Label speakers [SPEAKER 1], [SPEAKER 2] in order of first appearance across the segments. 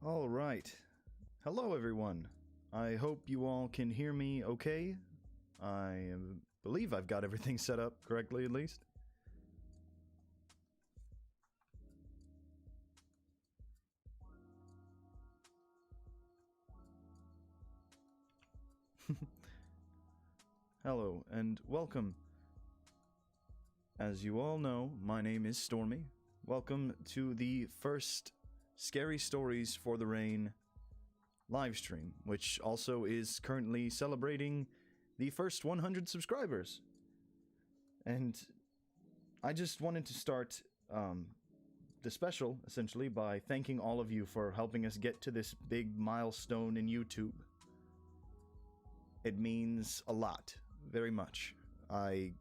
[SPEAKER 1] All right. Hello, everyone. I hope you all can hear me okay. I believe I've got everything set up correctly, at least. Hello, and welcome. As you all know, my name is Stormy. Welcome to the first Scary Stories for the Rain livestream, which also is currently celebrating the first 100 subscribers. And I just wanted to start the special, essentially, by thanking all of you for helping us get to this big milestone in YouTube. It means a lot, very much. I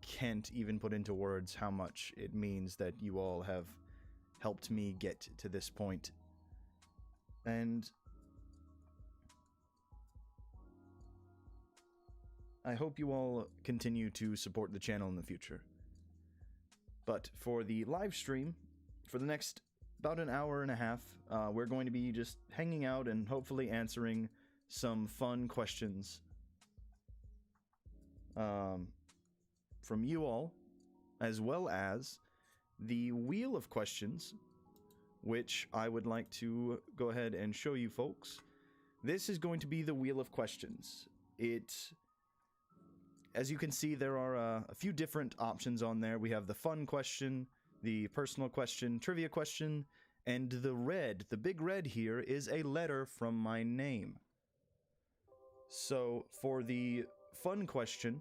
[SPEAKER 1] can't even put into words how much it means that you all have helped me get to this point. And I hope you all continue to support the channel in the future. But for the live stream, for the next about an hour and a half, we're going to be just hanging out and hopefully answering some fun questions from you all, as well as the wheel of questions, which I would like to go ahead and show you folks. This is going to be the wheel of questions. As you can see, there are a few different options on there. We have the fun question, the personal question, trivia question, and the big red here is a letter from my name. So for the fun question,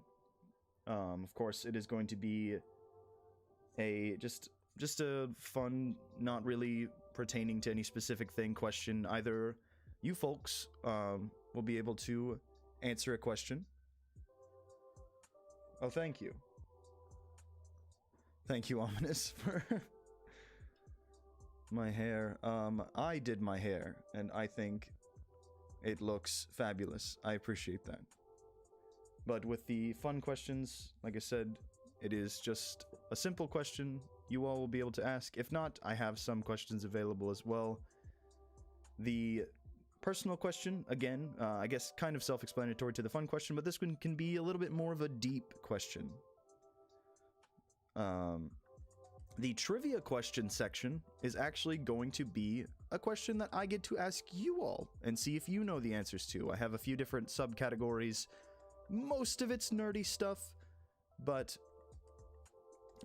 [SPEAKER 1] of course, it is going to be just a fun, not really pertaining to any specific thing question. Either you folks will be able to answer a question. Oh, thank you. Thank you, Ominous, for my hair. I did my hair, and I think it looks fabulous. I appreciate that. But with the fun questions, like I said, it is just a simple question you all will be able to ask. If not, I have some questions available as well. The personal question, again, I guess kind of self-explanatory to the fun question, but this one can be a little bit more of a deep question. The trivia question section is actually going to be a question that I get to ask you all and see if you know the answers to. I have a few different subcategories. Most of it's nerdy stuff, but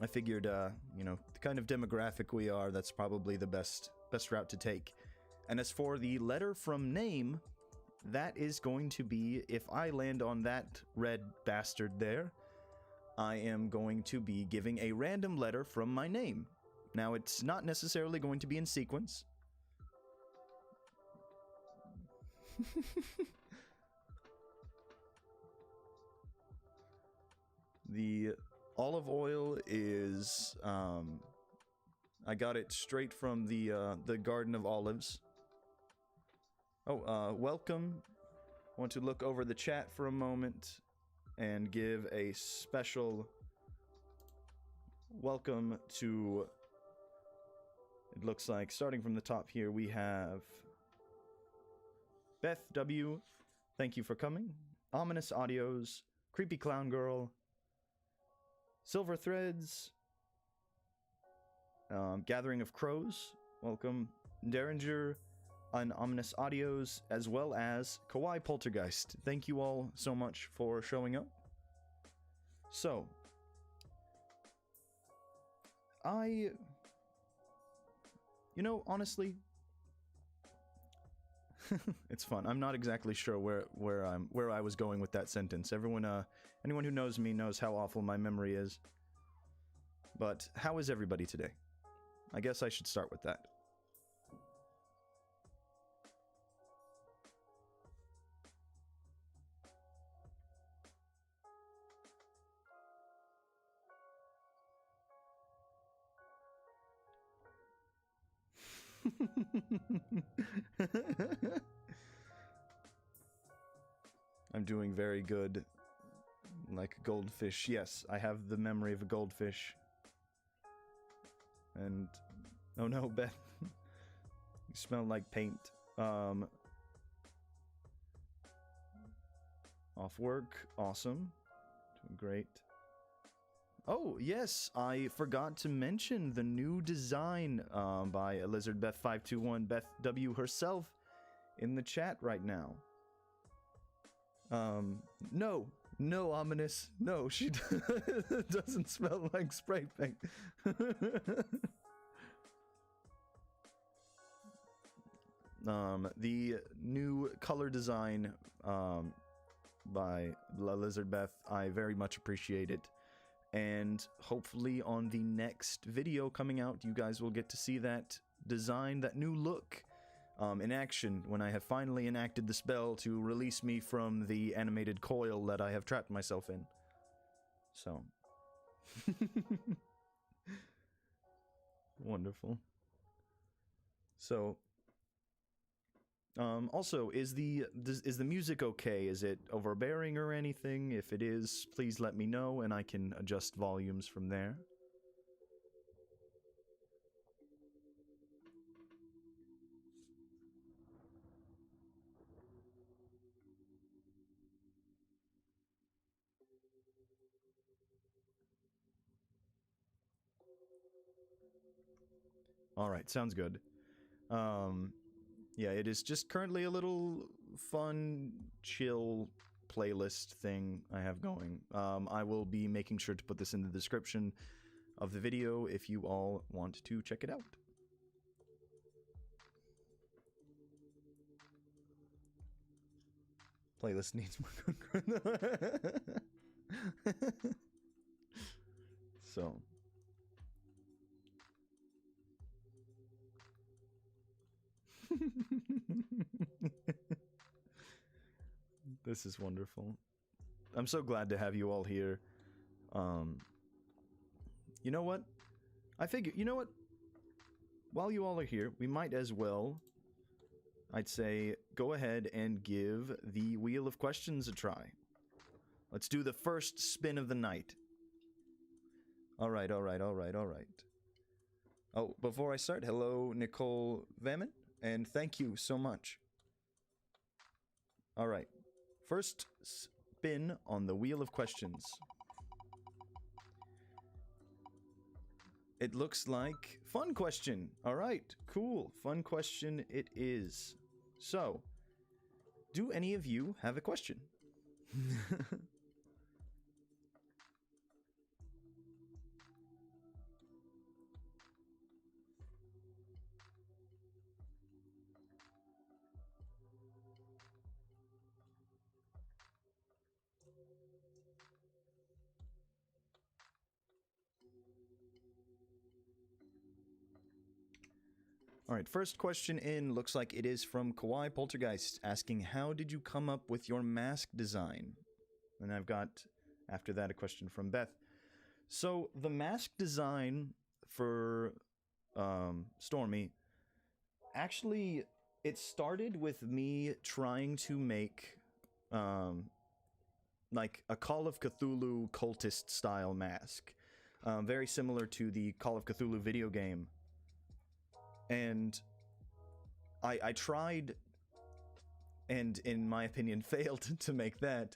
[SPEAKER 1] I figured, you know, the kind of demographic we are, that's probably the best route to take. And as for the letter from name, that is going to be, if I land on that red bastard there, I am going to be giving a random letter from my name. Now, it's not necessarily going to be in sequence. The olive oil is, I got it straight from the Garden of Olives. Oh, welcome. I want to look over the chat for a moment and give a special welcome to, it looks like, starting from the top here, we have Beth W. Thank you for coming. Ominous Audios, Creepy Clown Girl, Silver Threads, Gathering of Crows, welcome, Derringer, and Ominous Audios, as well as Kawaii Poltergeist. Thank you all so much for showing up. So, you know, honestly, it's fun. I'm not exactly sure where I was going with that sentence. Everyone, anyone who knows me knows how awful my memory is. But how is everybody today? I guess I should start with that. I'm doing very good. Like a goldfish. Yes, I have the memory of a goldfish. And... oh no, Beth. You smell like paint. Off work. Awesome. Doing great. Oh, yes, I forgot to mention the new design by LizardBeth521, Beth W herself, in the chat right now. No, ominous. No, she doesn't smell like spray paint. The new color design by LizardBeth, I very much appreciate it. And hopefully on the next video coming out, you guys will get to see that design, that new look in action when I have finally enacted the spell to release me from the animated coil that I have trapped myself in. So. Wonderful. So. Also, is the music okay? Is it overbearing or anything? If it is, please let me know and I can adjust volumes from there. Alright, sounds good. Yeah, it is just currently a little fun, chill playlist thing I have going. I will be making sure to put this in the description of the video if you all want to check it out. Playlist needs more good. So. This is wonderful. I'm so glad to have you all here. You know what? I figure, you know what? While you all are here, we might as well, I'd say, go ahead and give the Wheel of Questions a try. Let's do the first spin of the night. Alright. Oh, before I start, hello, Nicole Vaman, and thank you so much. Alright. First spin on the Wheel of Questions. It looks like fun question. Alright, cool. Fun question it is. So, do any of you have a question? Alright, first question in looks like it is from Kawaii Poltergeist, asking, how did you come up with your mask design? And I've got, after that, a question from Beth. So, the mask design for Stormy, actually, it started with me trying to make, like, a Call of Cthulhu cultist-style mask. Very similar to the Call of Cthulhu video game. And I tried, and in my opinion failed to make that.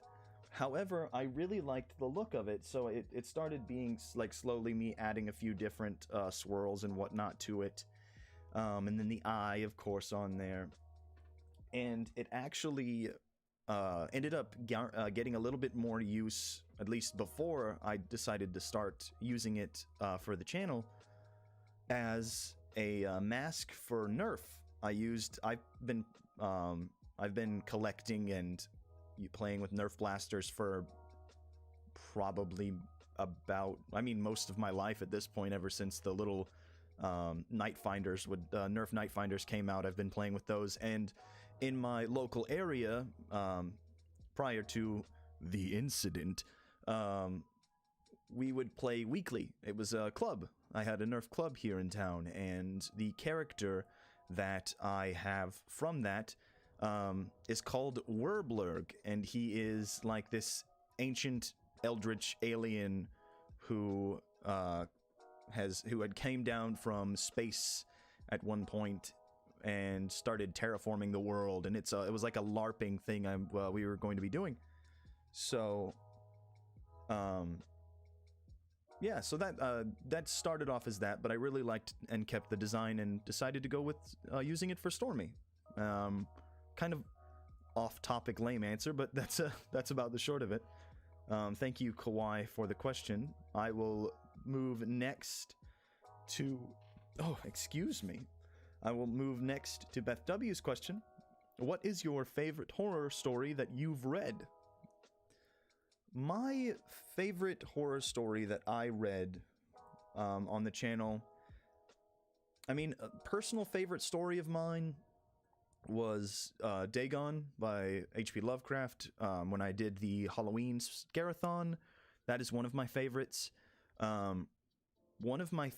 [SPEAKER 1] However, I really liked the look of it, so it started being like slowly me adding a few different swirls and whatnot to it. And then the eye, of course, on there. And it actually ended up getting a little bit more use, at least before I decided to start using it for the channel, as a mask for Nerf. I've been collecting and playing with Nerf blasters for probably about, most of my life at this point, ever since the little Night Finders, Nerf Night Finders came out. I've been playing with those, and in my local area, prior to the incident, we would play weekly. It was a club. I had a Nerf club here in town, and the character that I have from that is called Werblurg, and he is like this ancient eldritch alien who had came down from space at one point and started terraforming the world, and it was like a LARPing thing we were going to be doing. So, yeah, so that started off as that, but I really liked and kept the design and decided to go with using it for Stormy. Kind of off-topic, lame answer, but that's about the short of it. Thank you, Kawhi, for the question. I will move next to... Oh, excuse me. I will move next to Beth W's question. What is your favorite horror story that you've read? My favorite horror story that I read on the channel... I mean, a personal favorite story of mine was Dagon by H.P. Lovecraft. When I did the Halloween Scarathon, that is one of my favorites. One of my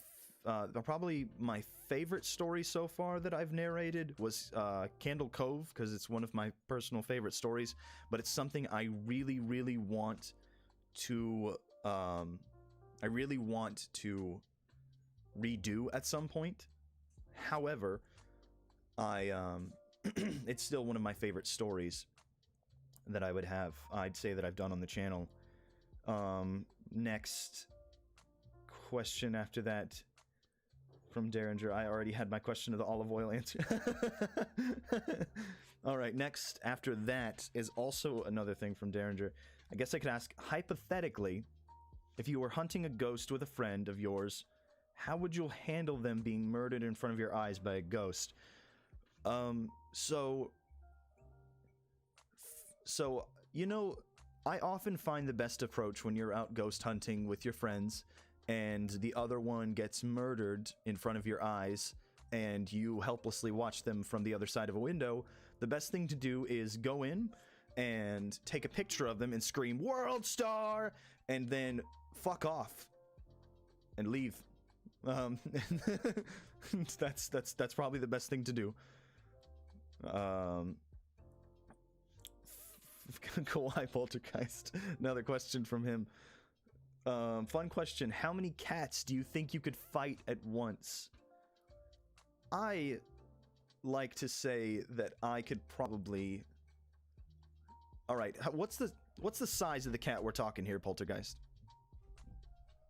[SPEAKER 1] probably my favorite story so far that I've narrated was Candle Cove, because it's one of my personal favorite stories, but it's something I really, really want to redo at some point. However, it's still one of my favorite stories that I'd say that I've done on the channel. Next question after that from Derringer. I already had my question of the olive oil answer. All right, next after that is also another thing from Derringer. I guess I could ask, hypothetically, if you were hunting a ghost with a friend of yours, how would you handle them being murdered in front of your eyes by a ghost? So, you know, I often find the best approach when you're out ghost hunting with your friends and the other one gets murdered in front of your eyes and you helplessly watch them from the other side of a window. The best thing to do is go in and take a picture of them and scream, "World Star!" and then fuck off and leave. That's probably the best thing to do. Kawaii Poltergeist. Another question from him. Fun question. How many cats do you think you could fight at once? I like to say that I could probably... Alright, what's the size of the cat we're talking here, Poltergeist?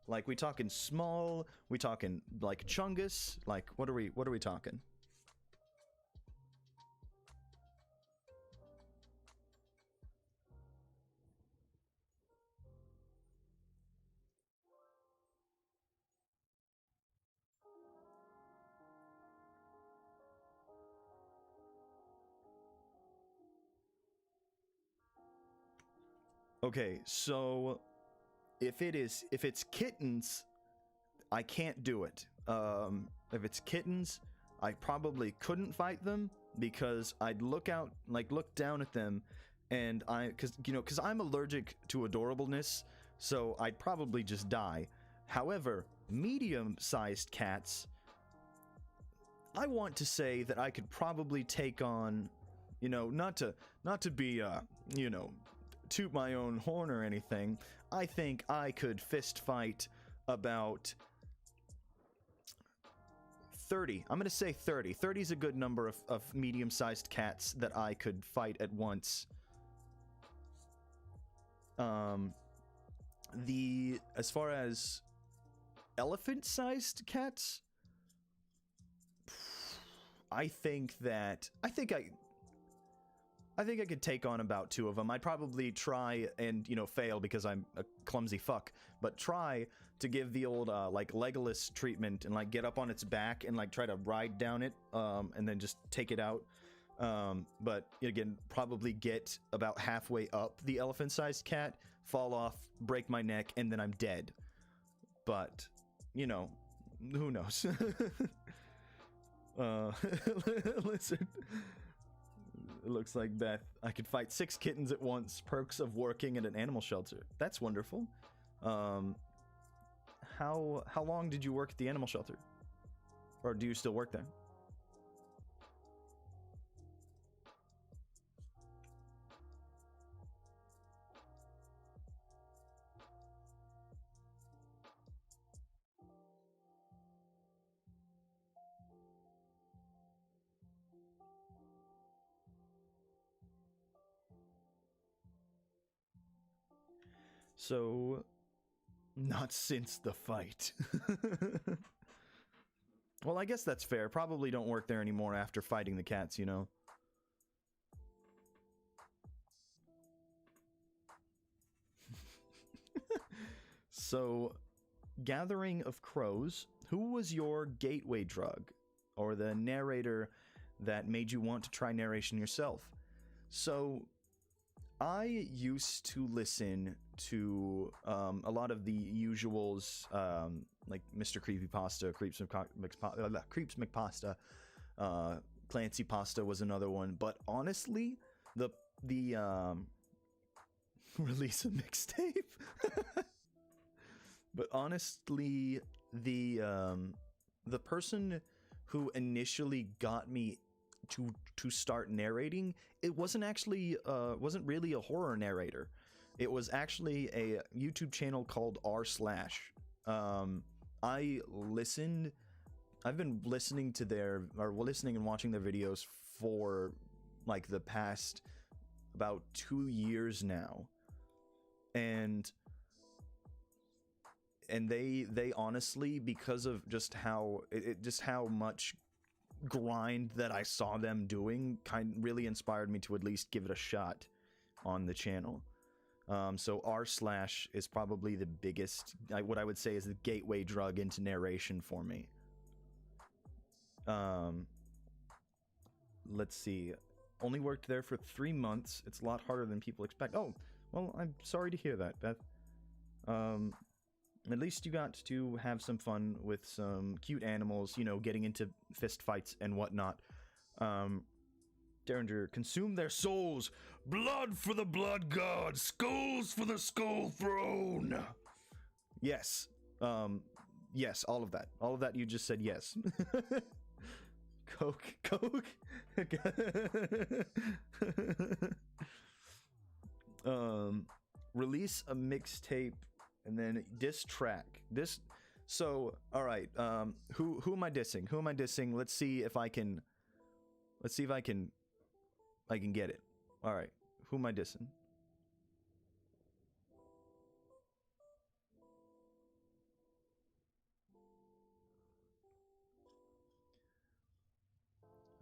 [SPEAKER 1] Like, we talking small? We talking, like, Chungus? Like, what are we talking? Okay, so if it's kittens, I can't do it. If it's kittens, I probably couldn't fight them because I'd look down at them, and because I'm allergic to adorableness, so I'd probably just die. However, medium-sized cats, I want to say that I could probably take on, not to be toot my own horn or anything. I think I could fist fight about 30. I'm gonna say 30. 30 is a good number of medium-sized cats that I could fight at once. As far as elephant-sized cats, I think I could take on about 2 of them. I'd probably try and, fail because I'm a clumsy fuck, but try to give the old, Legolas treatment and, get up on its back and, try to ride down it, and then just take it out. But, again, probably get about halfway up the elephant-sized cat, fall off, break my neck, and then I'm dead. But, who knows? Listen... It looks like Beth. I could fight 6 kittens at once. Perks of working at an animal shelter. That's wonderful. How long did you work at the animal shelter? Or do you still work there? So, not since the fight. Well, I guess that's fair. Probably don't work there anymore after fighting the cats, you know? So, Gathering of Crows, who was your gateway drug? Or the narrator that made you want to try narration yourself? So, I used to listen to a lot of the usuals, like Mr. Creepypasta, Creeps McPasta, Clancy Pasta was another one. But honestly, the release a mixtape. But honestly, the person who initially got me to start narrating, it wasn't actually wasn't really a horror narrator. It was actually a YouTube channel called r/. I've been listening to listening and watching their videos for like the past about 2 years now, and they honestly, because of just how much grind that I saw them doing, really inspired me to at least give it a shot on the channel. So r/ is probably the biggest, what I would say is the gateway drug into narration for me. Let's see. Only worked there for 3 months. It's a lot harder than people expect. Oh, well, I'm sorry to hear that, Beth. At least you got to have some fun with some cute animals, you know, getting into fist fights and whatnot. Derringer, consume their souls. Blood for the blood god. Skulls for the skull throne. Yes. Yes, all of that. All of that you just said yes. Coke. Release a mixtape and then diss track. So, all right. Who am I dissing? Who am I dissing? Let's see if I can get it. All right. Who am I dissing?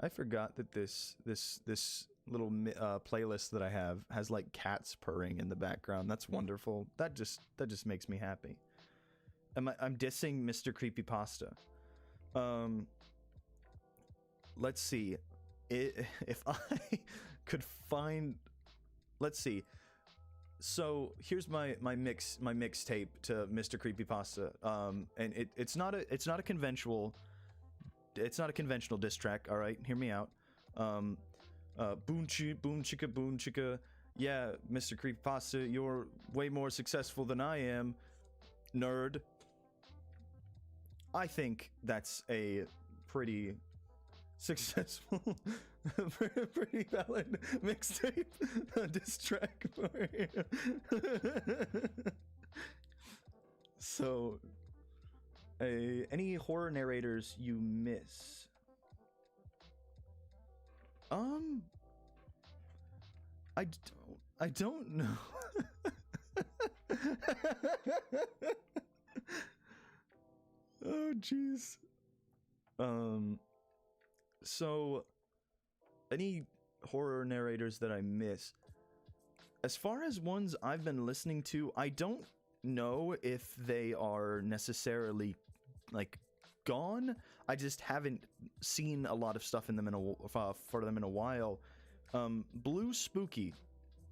[SPEAKER 1] I forgot that this little playlist that I have has like cats purring in the background. That's wonderful. That just makes me happy. I'm dissing Mr. Creepypasta. Let's see. If I could find, let's see. So here's my mixtape to Mr. Creepypasta. And it's not a conventional diss track. All right, hear me out. Boom chicka. Yeah, Mr. Creepypasta, you're way more successful than I am, nerd. I think that's a pretty successful, pretty valid mixtape diss track for you. So, any horror narrators you miss? I don't know. Oh, jeez. So, any horror narrators that I miss? As far as ones I've been listening to, I don't know if they are necessarily, like, gone. I just haven't seen a lot of stuff in them for them in a while. Blue Spooky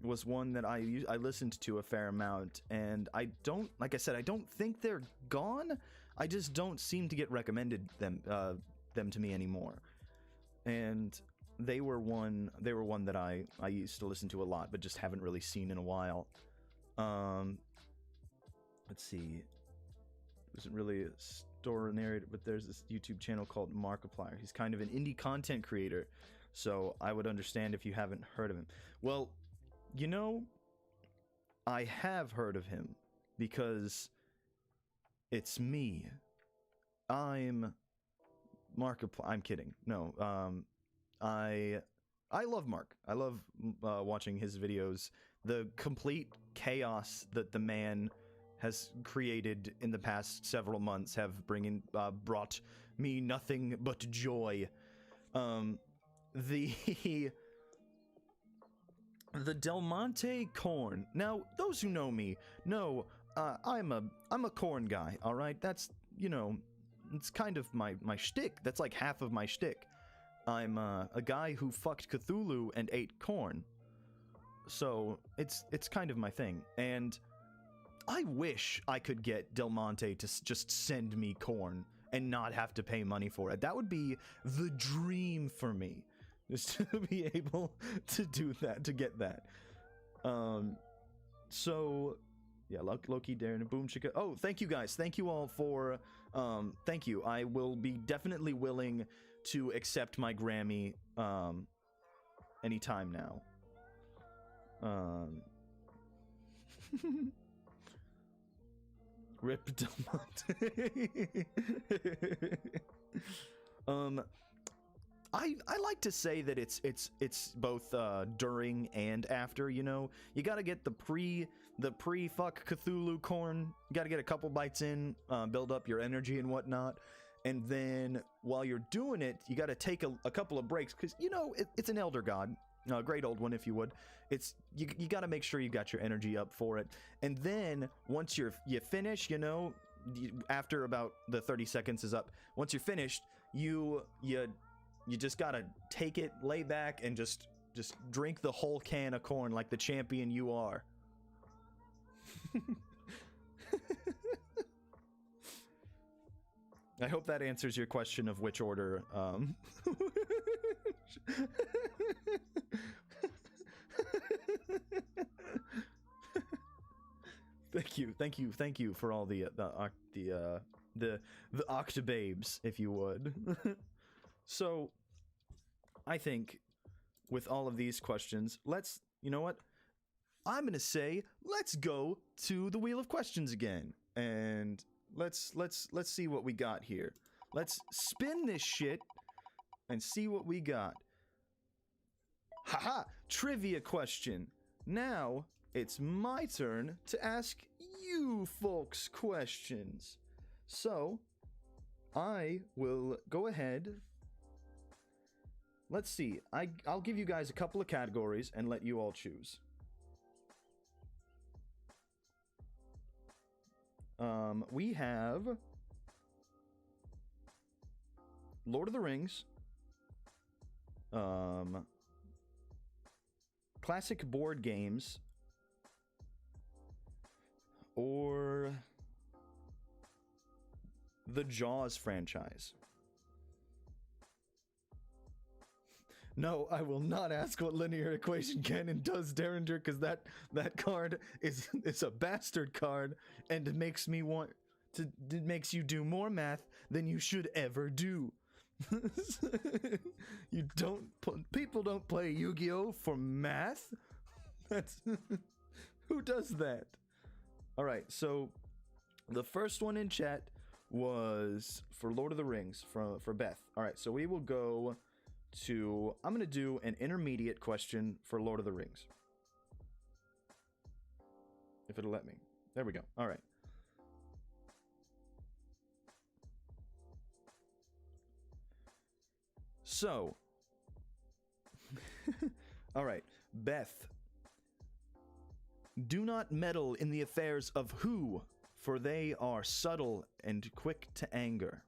[SPEAKER 1] was one that I listened to a fair amount, and I don't think they're gone. I just don't seem to get recommended them to me anymore. And they were one that I used to listen to a lot, but just haven't really seen in a while. Let's see. It wasn't really a story narrator, but there's this YouTube channel called Markiplier. He's kind of an indie content creator, so I would understand if you haven't heard of him. Well, you know, I have heard of him because it's me. I'm Markiplier. I'm kidding. No, I love Mark. I love watching his videos. the complete chaos that the man has created in the past several months have brought me nothing but joy. The the Del Monte corn. Now, those who know me know I'm a corn guy. All right, that's, you know, it's kind of my shtick. That's like half of my shtick. I'm a guy who fucked Cthulhu and ate corn, so it's kind of my thing. And I wish I could get Del Monte to just send me corn and not have to pay money for it. That would be the dream for me, is to be able to do that, to get that. So yeah, Loki, Darren, and Boom Chicka. Oh, thank you guys. Thank you all for, thank you. I will be definitely willing to accept my Grammy, anytime now. Rip Del Monte. I like to say that it's both during and after, you know. You gotta get the pre fuck Cthulhu corn. You gotta get a couple bites in, build up your energy and whatnot. And then while you're doing it, you gotta take a couple of breaks, because, you know, it's an elder god. A great old one, if you would. It's you gotta make sure you got your energy up for it. And then once you finish, you know, after about the 30 seconds is up, once you're finished, you just gotta take it, lay back, and just drink the whole can of corn like the champion you are. I hope that answers your question of which order. Thank you for all the octobabes, if you would. So, I think with all of these questions, you know what? I'm gonna say, let's go to the Wheel of Questions again, and let's see what we got here. Let's spin this shit and see what we got. Haha! Trivia question. Now it's my turn to ask you folks questions. So I will go ahead. Let's see. I'll give you guys a couple of categories and let you all choose. We have Lord of the Rings, classic board games, or the Jaws franchise. No, I will not ask what linear equation canon does, Derringer, because that card is a bastard card, and it makes me it makes you do more math than you should ever do. People don't play Yu-Gi-Oh for math. That's who does that? All right, so the first one in chat was for Lord of the Rings for Beth. All right, so we will go to, I'm going to do an intermediate question for Lord of the Rings. If it'll let me. There we go. All right. So, all right, Beth. Do not meddle in the affairs of who, for they are subtle and quick to anger.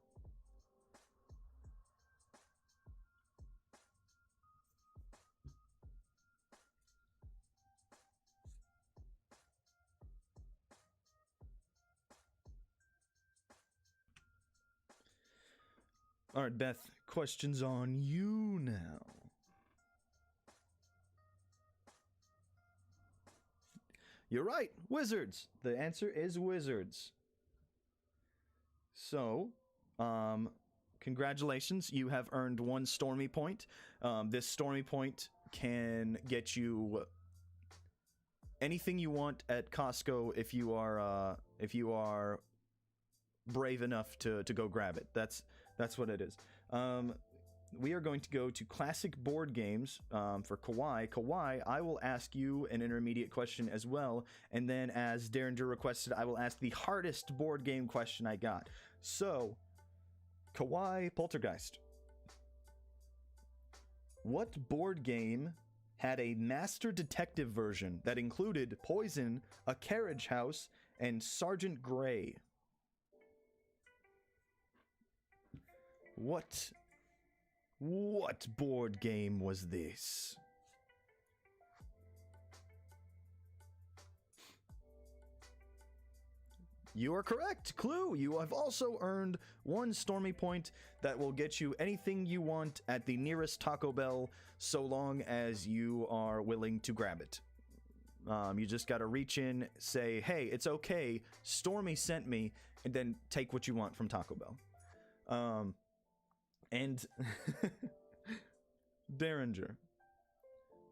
[SPEAKER 1] All right, Beth, questions on you now. You're right, wizards. The answer is wizards. So, congratulations, you have earned 1 Stormy point. This Stormy point can get you anything you want at Costco if you are brave enough to go grab it. That's what it is. we are going to go to classic board games for Kawhi. Kawhi, I will ask you an intermediate question as well, and then as Derringer requested, I will ask the hardest board game question I got. So, Kawhi Poltergeist. What board game had a master detective version that included Poison, a Carriage House, and Sergeant Grey? What board game was this? You are correct. Clue. You have also earned 1 Stormy point that will get you anything you want at the nearest Taco Bell, so long as you are willing to grab it. You just got to reach in, say, hey, it's okay, Stormy sent me, and then take what you want from Taco Bell. And Derringer.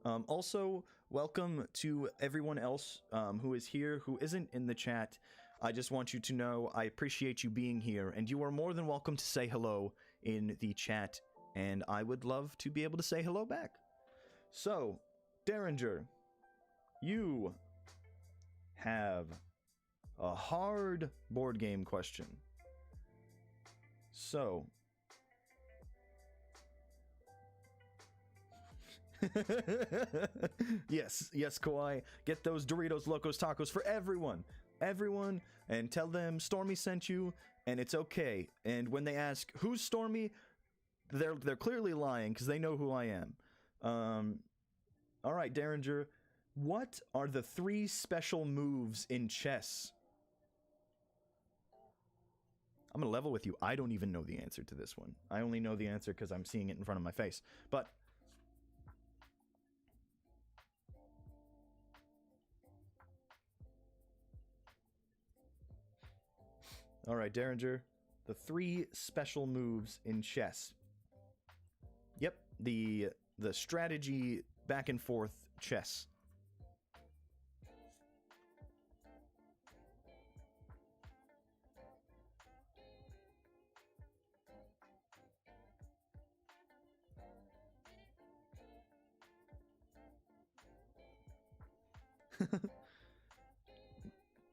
[SPEAKER 1] Also, welcome to everyone else who is here, who isn't in the chat. I just want you to know I appreciate you being here, and you are more than welcome to say hello in the chat, and I would love to be able to say hello back. So, Derringer, you have a hard board game question. So, yes, Kawhi, get those Doritos Locos Tacos for everyone, and tell them Stormy sent you, and it's okay. And when they ask who's Stormy, they're clearly lying because they know who I am. All right, Derringer, what are the 3 special moves in chess? I'm gonna level with you. I don't even know the answer to this one. I only know the answer because I'm seeing it in front of my face. But all right, Derringer, the 3 special moves in chess. Yep, the strategy back and forth chess.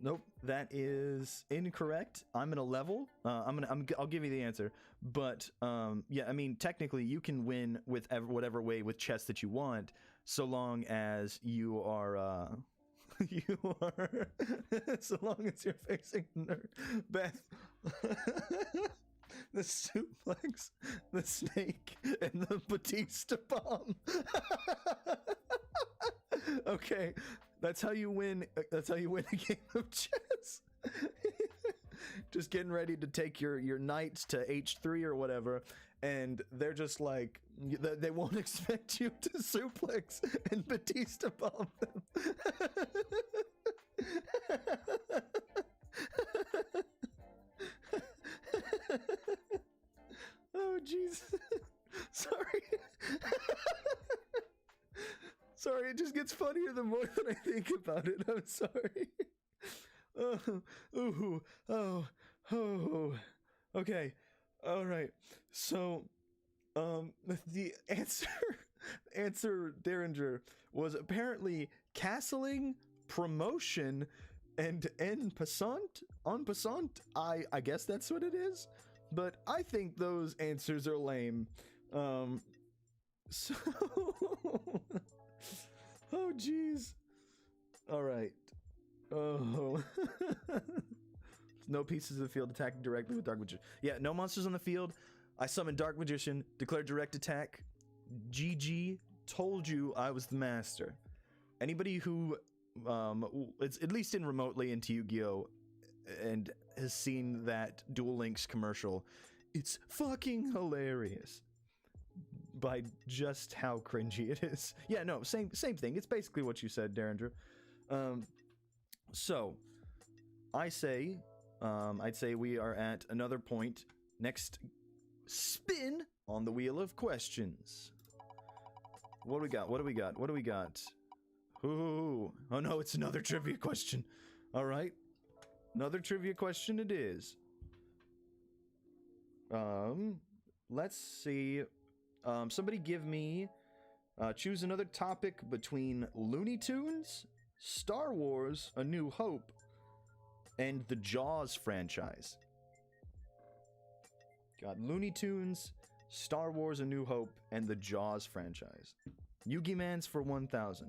[SPEAKER 1] Nope, that is incorrect. I'm gonna level. I'll give you the answer. But yeah, I mean, technically, you can win with whatever way with chess that you want, so long as you are, so long as you're facing Beth, the suplex, the snake, and the Batista bomb. Okay, that's how you win. That's how you win a game of chess. Just getting ready to take your knights to h3 or whatever, and they're just like, they won't expect you to suplex and Batista bomb them. Oh jeez. Sorry. Sorry, it just gets funnier the more that I think about it. I'm sorry. Okay. All right. So, the answer, Derringer, was apparently castling, promotion, and en passant. I guess that's what it is. But I think those answers are lame. So. Oh, jeez. All right. Oh. No pieces of the field attacking directly with Dark Magician. Yeah, no monsters on the field. I summoned Dark Magician, declared direct attack. GG, told you I was the master. Anybody who, it's at least in remotely into Yu-Gi-Oh! And has seen that Duel Links commercial, it's fucking hilarious. By just how cringy it is. Yeah, no, same thing. It's basically what you said, Derringer. So, I'd say we are at another point. Next spin on the wheel of questions. What do we got? Ooh. Oh no, it's another trivia question. All right. Another trivia question it is. Let's see. Somebody give me choose another topic between Looney Tunes, Star Wars: A New Hope, and the Jaws franchise. Got Looney Tunes, Star Wars: A New Hope, and the Jaws franchise. Yugi Mans for 1,000.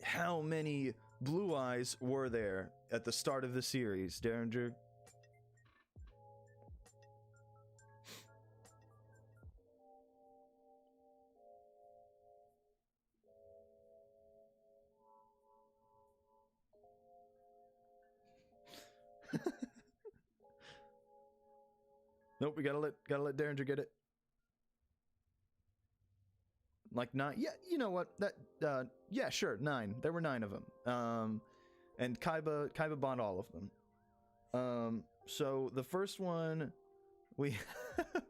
[SPEAKER 1] How many blue eyes were there at the start of the series, Derringer? Nope, we gotta let Derringer get it. Like 9. Yeah, you know what? That yeah, sure, 9. There were 9 of them. And Kaiba bought all of them. So the first one we have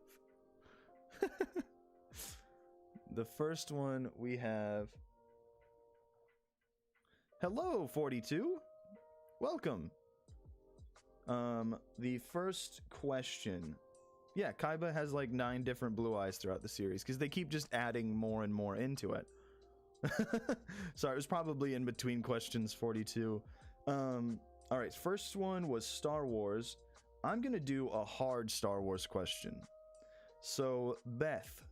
[SPEAKER 1] the first one we have. Hello, 42. Welcome. The first question. Yeah, Kaiba has like 9 different blue eyes throughout the series because they keep just adding more and more into it. Sorry, it was probably in between questions, 42. Alright, first one was Star Wars. I'm gonna do a hard Star Wars question. So, Beth.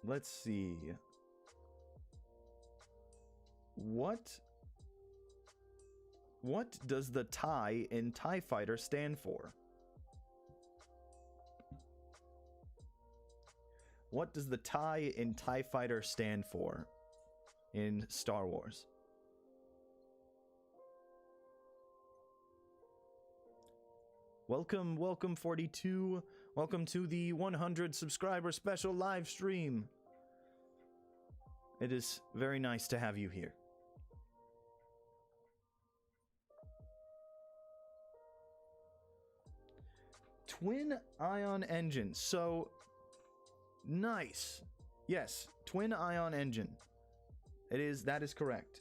[SPEAKER 1] Let's see. What does the TIE in TIE Fighter stand for? What does the TIE in TIE Fighter stand for in Star Wars? Welcome, 42. Welcome to the 100 subscriber special live stream. It is very nice to have you here. Twin ion engine. So, nice. Yes, twin ion engine. That is correct.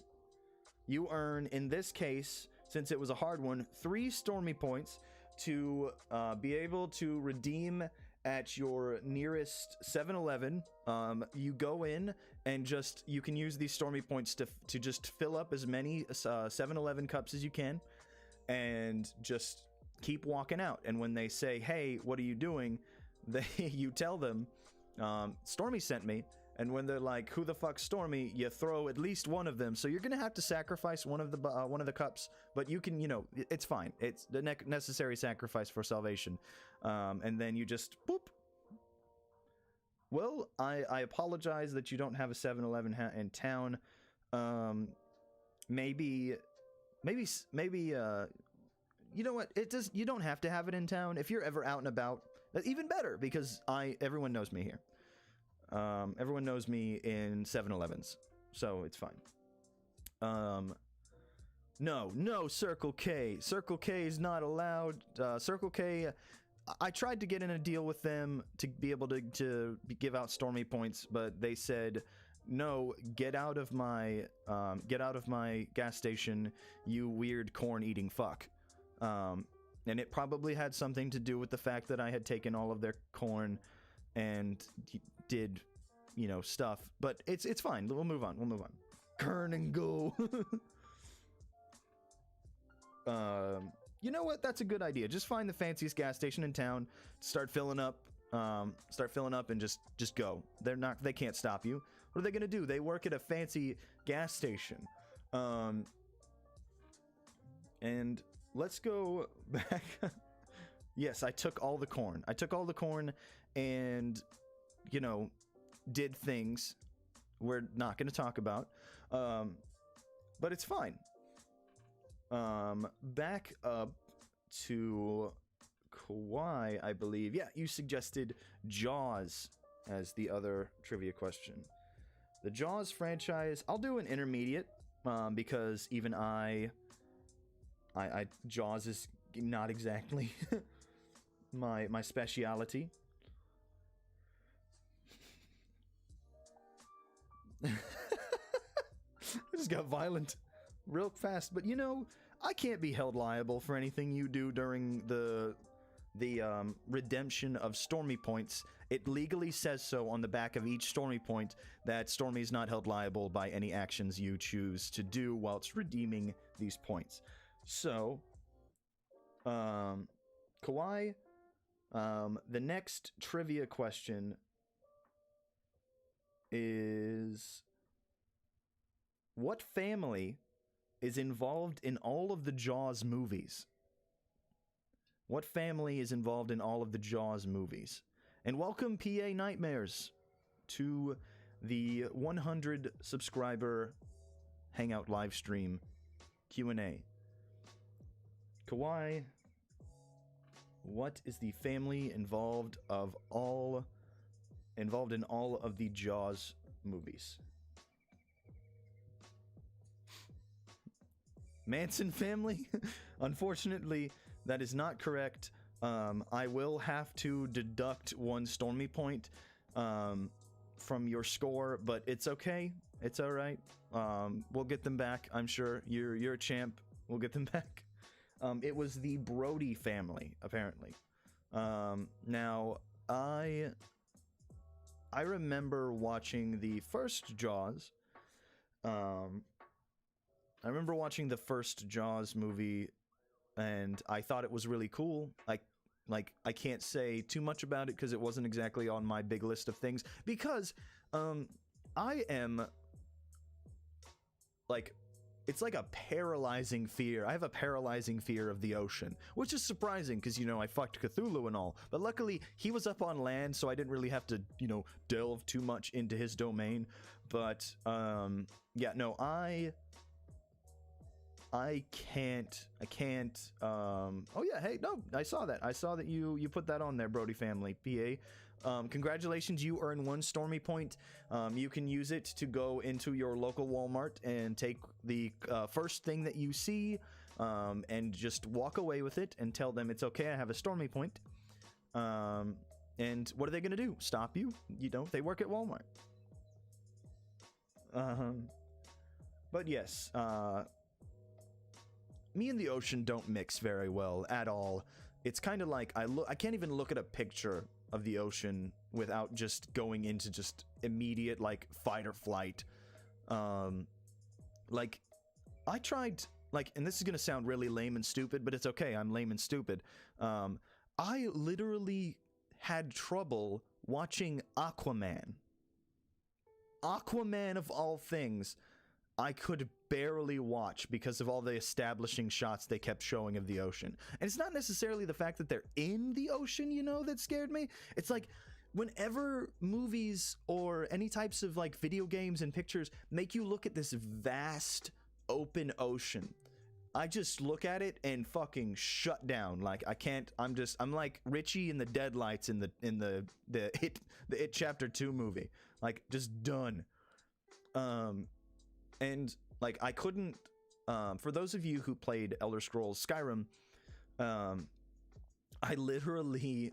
[SPEAKER 1] You earn, in this case, since it was a hard one, 3 Stormy points to be able to redeem at your nearest 7-Eleven. You go in and you can use these Stormy points to just fill up as many 7-Eleven cups as you can and just keep walking out. And when they say, hey, what are you doing? You tell them, Stormy sent me. And when they're like, who the fuck's Stormy? You throw at least one of them. So you're gonna have to sacrifice one of the cups, but you can, it's fine. It's the necessary sacrifice for salvation. And then you just boop. Well, I apologize that you don't have a 7-Eleven in town. Maybe you know what? You don't have to have it in town. If you're ever out and about, even better, because everyone knows me here. Everyone knows me in 7-Elevens, so it's fine. No, Circle K. Circle K is not allowed. Circle K, I tried to get in a deal with them to be able to give out Stormy points, but they said, no, get out of my gas station, you weird corn-eating fuck. And it probably had something to do with the fact that I had taken all of their corn and did, stuff. But it's fine. We'll move on. Kern and go. You know what? That's a good idea. Just find the fanciest gas station in town, start filling up, and just go. They can't stop you. What are they gonna do? They work at a fancy gas station. And let's go back. Yes, I took all the corn. And, did things we're not going to talk about. But it's fine. Back up to Kawhi, I believe. Yeah, you suggested Jaws as the other trivia question. The Jaws franchise, I'll do an intermediate, because even I Jaws is not exactly my speciality. I just got violent real fast, but I can't be held liable for anything you do during the redemption of Stormy points. It legally says so on the back of each Stormy point that Stormy is not held liable by any actions you choose to do whilst redeeming these points. So, Kawhi, the next trivia question is, what family is involved in all of the Jaws movies? What family is involved in all of the Jaws movies? And welcome, PA Nightmares, to the 100 subscriber Hangout live stream Q&A. Kawhi, what is the family involved in all of the Jaws movies? Manson family? Unfortunately, that is not correct. I will have to deduct one Stormy point from your score, but it's okay. It's all right. We'll get them back. I'm sure you're a champ. We'll get them back. It was the Brody family, apparently. Now, I remember watching the first Jaws. I remember watching the first Jaws movie, and I thought it was really cool. I can't say too much about it because it wasn't exactly on my big list of things. Because I am like, it's like a paralyzing fear. I have a paralyzing fear of the ocean, which is surprising because, you know, I fucked Cthulhu and all. But luckily, he was up on land, so I didn't really have to, you know, delve too much into his domain. But yeah, no, I can't, oh yeah, hey, no, I saw that you put that on there, Brody family, PA. Congratulations, you earn one Stormy point. You can use it to go into your local Walmart and take the first thing that you see, and just walk away with it and tell them it's okay, I have a Stormy point. And what are they gonna do? Stop you? You know, they work at Walmart. But yes, me and the ocean don't mix very well at all. It's kind of like I can't even look at a picture of the ocean without just going into just immediate like fight or flight. Like I tried, like, and this is gonna sound really lame and stupid, but it's okay. I'm lame and stupid. I literally had trouble watching Aquaman. Aquaman of all things, I could barely watch because of all the establishing shots they kept showing of the ocean. And it's not necessarily the fact that they're in the ocean, you know, that scared me. It's like, whenever movies or any types of like video games and pictures make you look at this vast open ocean, I just look at it and fucking shut down. Like, I can't, I'm like Richie in the Deadlights in the It Chapter 2 movie. Like, just done. And like, I couldn't, for those of you who played Elder Scrolls Skyrim, I literally,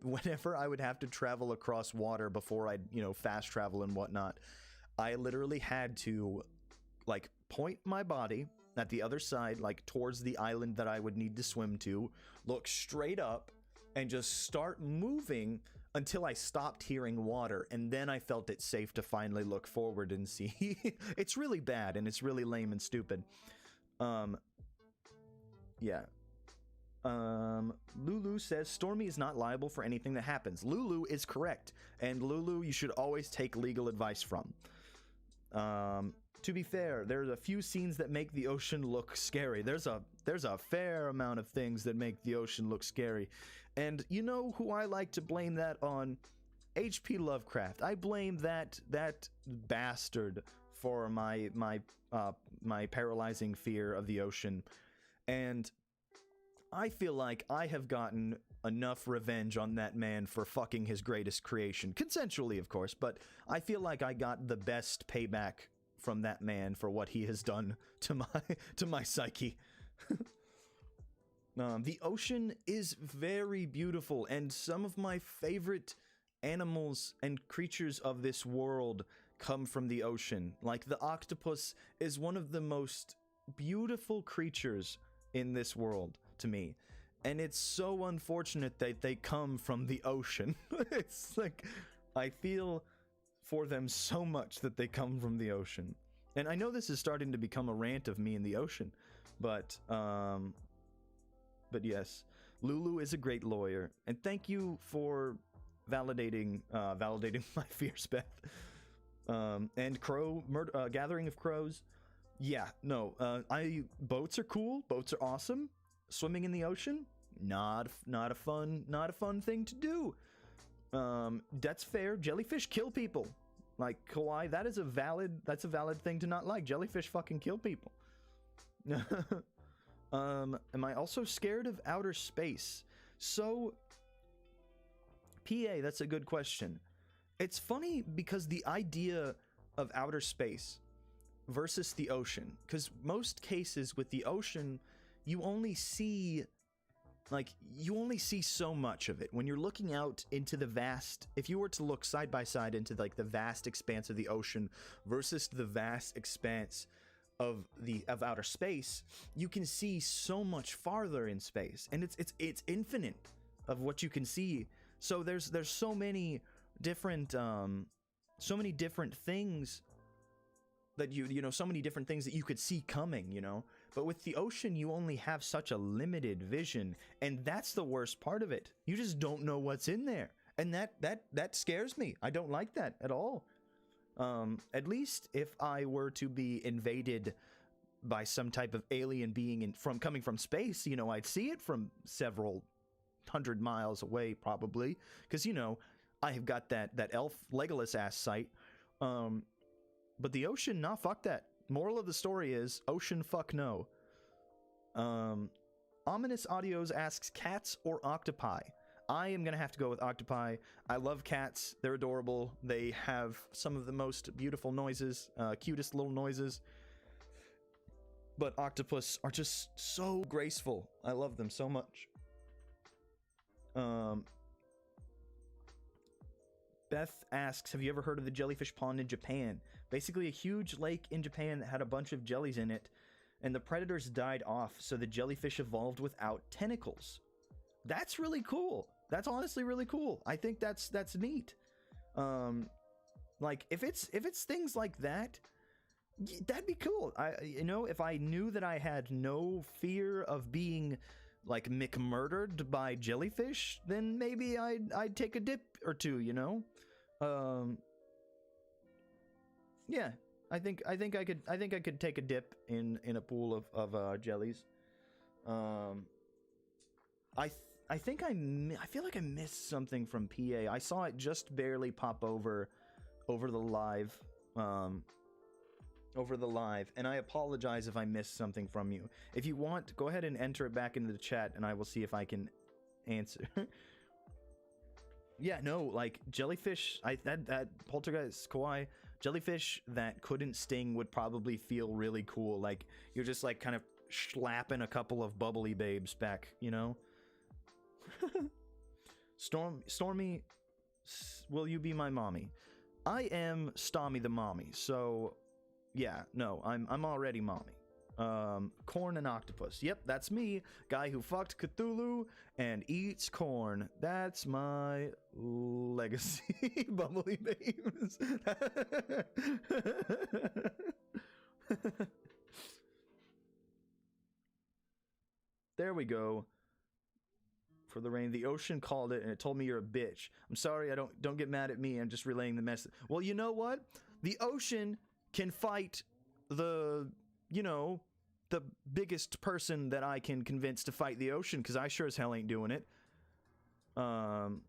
[SPEAKER 1] whenever I would have to travel across water before I'd, you know, fast travel and whatnot, I literally had to like point my body at the other side, like towards the island that I would need to swim to, look straight up and just start moving until I stopped hearing water, and then I felt it safe to finally look forward and see. It's really bad, and it's really lame and stupid. Yeah. Lulu says Stormy is not liable for anything that happens. Lulu is correct, and Lulu you should always take legal advice from. To be fair, there's a few scenes that make the ocean look scary. There's a fair amount of things that make the ocean look scary. And you know who I like to blame that on? H.P. Lovecraft. I blame that bastard for my paralyzing fear of the ocean. And I feel like I have gotten enough revenge on that man for fucking his greatest creation. Consensually, of course, but I feel like I got the best payback from that man for what he has done to my psyche. The ocean is very beautiful, and some of my favorite animals and creatures of this world come from the ocean. Like, the octopus is one of the most beautiful creatures in this world. to me. And it's so unfortunate that they come from the ocean. It's like, I feel for them so much that they come from the ocean. And I know this is starting to become a rant of me in the ocean, but yes, Lulu is a great lawyer, and thank you for validating my fears, Beth. And Gathering of Crows. Yeah, no, boats are cool. Boats are awesome. Swimming in the ocean, not a fun thing to do. That's fair. Jellyfish kill people. Like, Kawaii, that's a valid thing to not like. Jellyfish fucking kill people. Am I also scared of outer space? So, PA, that's a good question. It's funny because the idea of outer space versus the ocean, because most cases with the ocean, you only see so much of it. When you're looking out into the vast, if you were to look side by side into like the vast expanse of the ocean versus the vast expanse of outer space, you can see so much farther in space, and it's infinite of what you can see. So there's so many different things that so many different things that you could see coming, but with the ocean you only have such a limited vision, and that's the worst part of it. You just don't know what's in there, and that scares me. I don't like that at all. At least if I were to be invaded by some type of alien being coming from space, I'd see it from several 100 miles away, probably, because I have got that elf Legolas ass sight. But the ocean, nah, fuck that. Moral of the story is ocean, fuck no. Ominous Audios asks, cats or octopi? I am gonna have to go with octopi. I love cats. They're adorable. They have some of the most beautiful noises, cutest little noises. But octopus are just so graceful. I love them so much. Beth asks, have you ever heard of the jellyfish pond in Japan? Basically a huge lake in Japan that had a bunch of jellies in it, and the predators died off, so the jellyfish evolved without tentacles. That's really cool. That's honestly really cool. I think that's neat. Like if it's things like that, that'd be cool. If I knew that I had no fear of being like McMurdered by jellyfish, then maybe I'd take a dip or two, yeah, I think I could take a dip in a pool of jellies. I feel like I missed something from PA. I saw it just barely pop over the live. And I apologize if I missed something from you. If you want, go ahead and enter it back into the chat, and I will see if I can answer. Yeah, no, like jellyfish. That poltergeist kawaii jellyfish that couldn't sting would probably feel really cool. Like you're just like kind of slapping a couple of bubbly babes back, Stormy, will you be my mommy? I am Stormy the mommy, so yeah, no, I'm already mommy. Corn and octopus. Yep, that's me. Guy who fucked Cthulhu and eats corn. That's my legacy. Bubbly babes. There we go. For the rain, the ocean called it, and it told me you're a bitch. I'm sorry. Don't get mad at me. I'm just relaying the message. Well, you know what? The ocean can fight the biggest person that I can convince to fight the ocean, because I sure as hell ain't doing it. Kawaii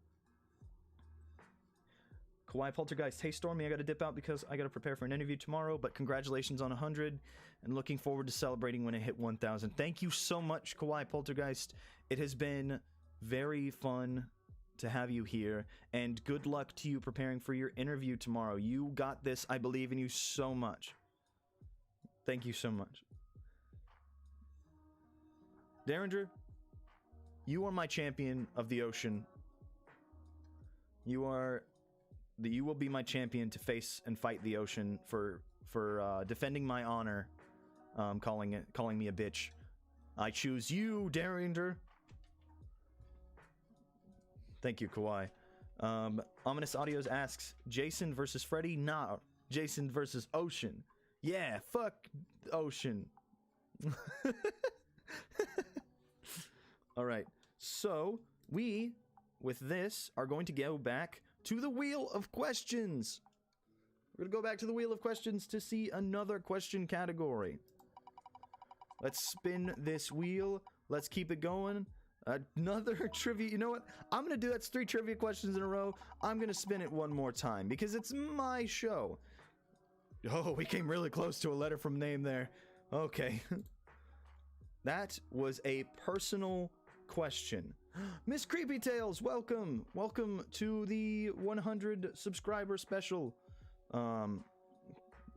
[SPEAKER 1] Poltergeist, hey Stormy, I gotta dip out because I gotta prepare for an interview tomorrow, but congratulations on 100, and looking forward to celebrating when it hit 1,000. Thank you so much, Kawaii Poltergeist. It has been very fun to have you here, and good luck to you preparing for your interview tomorrow. You got this. I believe in you so much. Thank you so much. Derringer, you are my champion of the ocean. You will be my champion to face and fight the ocean for defending my honor, calling me a bitch. I choose you, Derringer. Thank you, Kawhi. Ominous Audios asks, Jason versus Freddy? Nah, Jason versus Ocean. Yeah, fuck Ocean. Alright, so we, with this, are going to go back to the Wheel of Questions. We're going to go back to the Wheel of Questions to see another question category. Let's spin this wheel. Let's keep it going. Another trivia. You know what? I'm going to do that's 3 trivia questions in a row. I'm going to spin it one more time because it's my show. Oh, we came really close to a letter from name there. Okay. That was a personal question. Miss Creepy Tales, welcome. Welcome to the 100 subscriber special.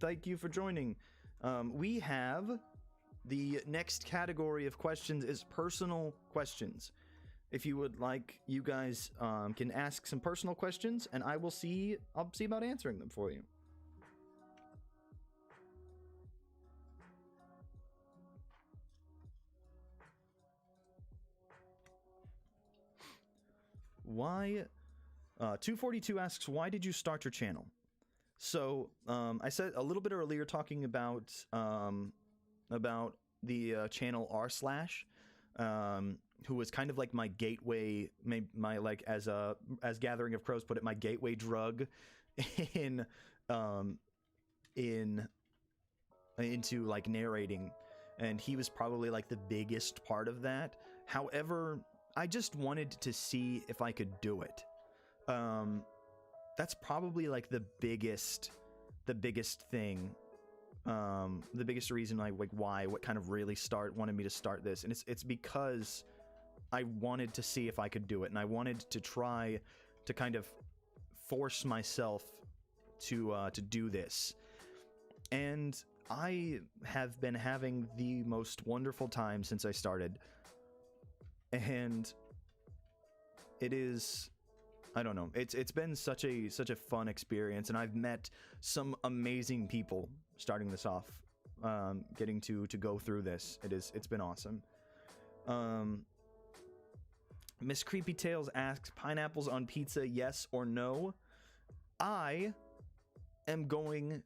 [SPEAKER 1] Thank you for joining. We have the next category of questions is personal questions. If you would like, you guys can ask some personal questions, and I'll see about answering them for you. Why? 242 asks, why did you start your channel? So, I said a little bit earlier talking about the channel r/, who was kind of like my gateway, my like as Gathering of Crows put it, my gateway drug into like narrating, and he was probably like the biggest part of that. However, I just wanted to see if I could do it. That's probably like the biggest thing. The biggest reason what kind of really wanted me to start this, and it's because I wanted to see if I could do it, and I wanted to try to kind of force myself to do this. And I have been having the most wonderful time since I started. And it is, I don't know, it's been such a fun experience, and I've met some amazing people starting this off, getting to go through this. It's been awesome. Miss Creepy Tales asks, pineapples on pizza, yes or no? I am going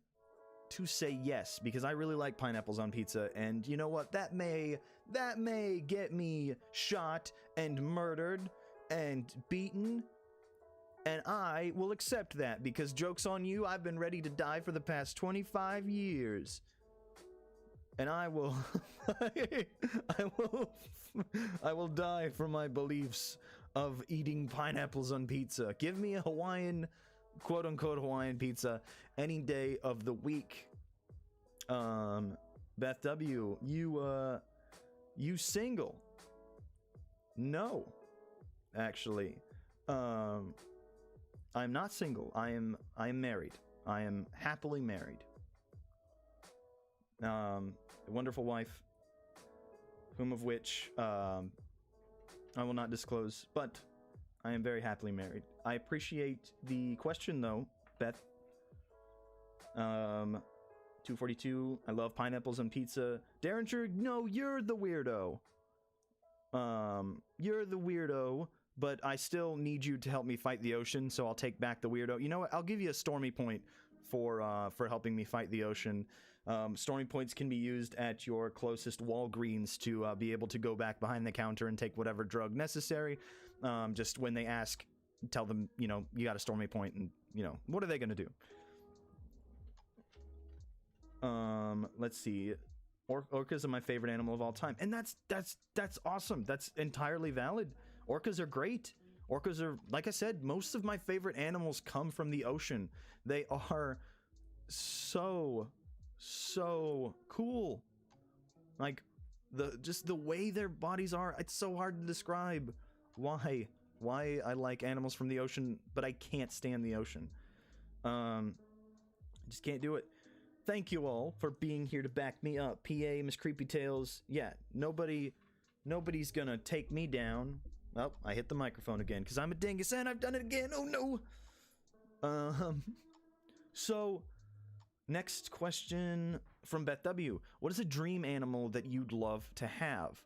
[SPEAKER 1] to say yes, because I really like pineapples on pizza, and you know what, that may get me shot and murdered and beaten, and I will accept that, because joke's on you, I've been ready to die for the past 25 years. And I will I will die for my beliefs of eating pineapples on pizza. Give me a Hawaiian, quote-unquote Hawaiian pizza any day of the week. Beth W, you single? No, actually. I'm not single. I am married. I am happily married. A wonderful wife, whom of which I will not disclose, but I am very happily married. I appreciate the question though, Beth. 242, I love pineapples on pizza. Derringer, no, you're the weirdo. You're the weirdo, but I still need you to help me fight the ocean, so I'll take back the weirdo. You know what? I'll give you a Stormy point for helping me fight the ocean. Stormy points can be used at your closest Walgreens to be able to go back behind the counter and take whatever drug necessary. Just when they ask, tell them, you know, you got a Stormy point, and, you know, what are they going to do? Let's see. Orcas are my favorite animal of all time. And that's awesome. That's entirely valid. Orcas are great. Orcas are, like I said, most of my favorite animals come from the ocean. They are so cool. Like, just the way their bodies are, it's so hard to describe why I like animals from the ocean, but I can't stand the ocean. I just can't do it. Thank you all for being here to back me up. PA, Miss Creepy Tales. Yeah, nobody's gonna take me down. Oh, I hit the microphone again because I'm a dingus and I've done it again. Oh no. So next question from Beth W. What is a dream animal that you'd love to have?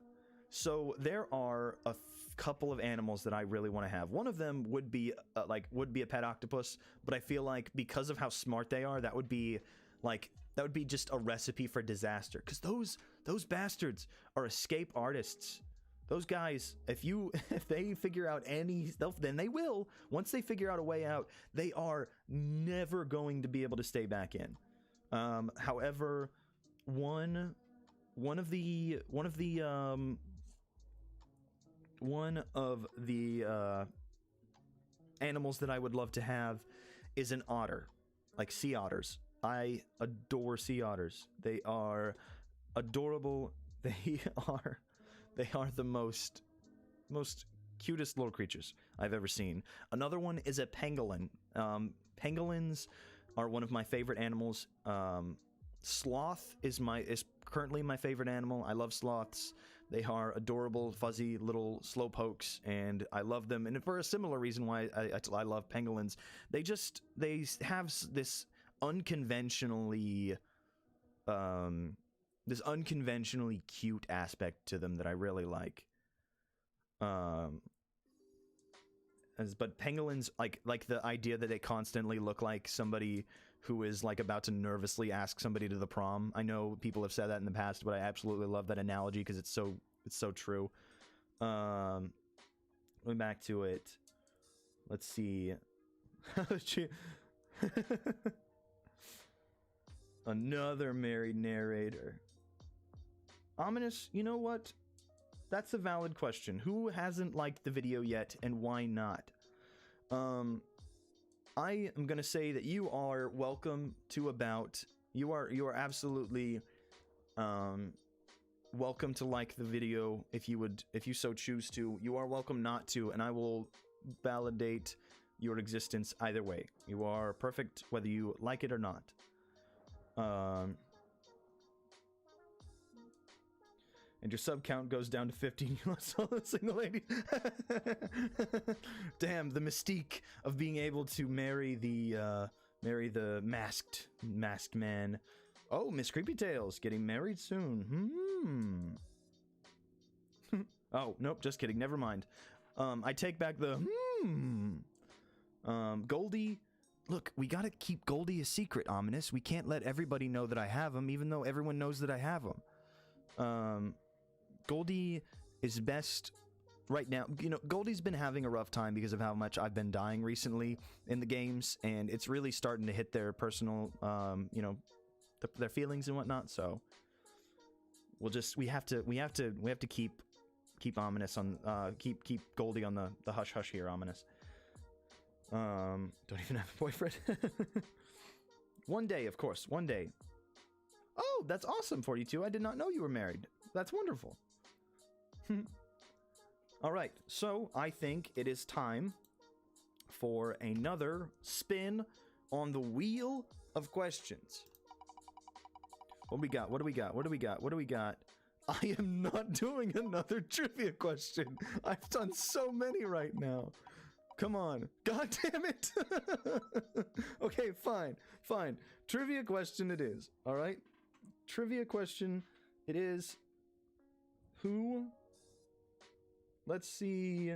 [SPEAKER 1] So there are a couple of animals that I really want to have. One of them would be a pet octopus, but I feel like because of how smart they are, that would be just a recipe for disaster. Because those bastards are escape artists. Those guys, if they figure out any stuff, then they will. Once they figure out a way out, they are never going to be able to stay back in. However, one of the animals that I would love to have is an otter, like sea otters. I adore sea otters. They are adorable. They are the most cutest little creatures I've ever seen. Another one is a pangolin. Pangolins are one of my favorite animals. Sloth is currently my favorite animal. I love sloths. They are adorable, fuzzy little slowpokes, and I love them. And for a similar reason why I love pangolins, they have this unconventionally cute aspect to them that I really like. But pangolins, like the idea that they constantly look like somebody who is like about to nervously ask somebody to the prom. I know people have said that in the past, but I absolutely love that analogy because it's so true. Going back to it, let's see. Another married narrator. Ominous, you know what? That's a valid question. Who hasn't liked the video yet, and why not? I am gonna say that you are welcome to you are absolutely welcome to like the video if you so choose to. You are welcome not to, and I will validate your existence either way. You are perfect whether you like it or not. And your sub count goes down to 15. You lost all the single ladies. Damn, the mystique of being able to marry the masked man. Oh, Miss Creepy Tails getting married soon. Oh, nope, just kidding. Never mind. I take back the Goldie. Look, we gotta keep Goldie a secret, Ominous. We can't let everybody know that I have him, even though everyone knows that I have him. Goldie is best right now. You know, Goldie's been having a rough time because of how much I've been dying recently in the games, and it's really starting to hit their personal, their feelings and whatnot. So we have to keep Ominous on, keep Goldie on the hush hush here, Ominous. Don't even have a boyfriend. One day, of course, one day. Oh, that's awesome, 42. I did not know you were married. That's wonderful. All right, so I think it is time for another spin on the wheel of questions. What do we got? What do we got? What do we got? What do we got? I am not doing another trivia question. I've done so many right now. Come on. God damn it. Okay, fine. Fine. Trivia question it is. All right? Trivia question it is. Who? Let's see.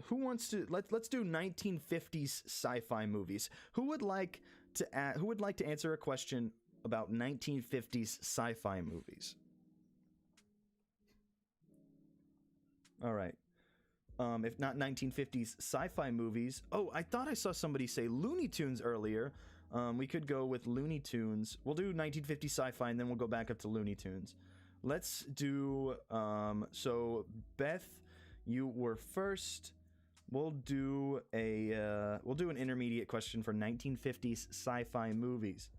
[SPEAKER 1] Who wants to let's do 1950s sci-fi movies. Who would like to answer a question about 1950s sci-fi movies? All right. If not 1950s sci-fi movies. Oh, I thought I saw somebody say Looney Tunes earlier. We could go with Looney Tunes. We'll do 1950s sci-fi and then we'll go back up to Looney Tunes. Let's do, so Beth, you were first. We'll do an intermediate question for 1950s sci-fi movies.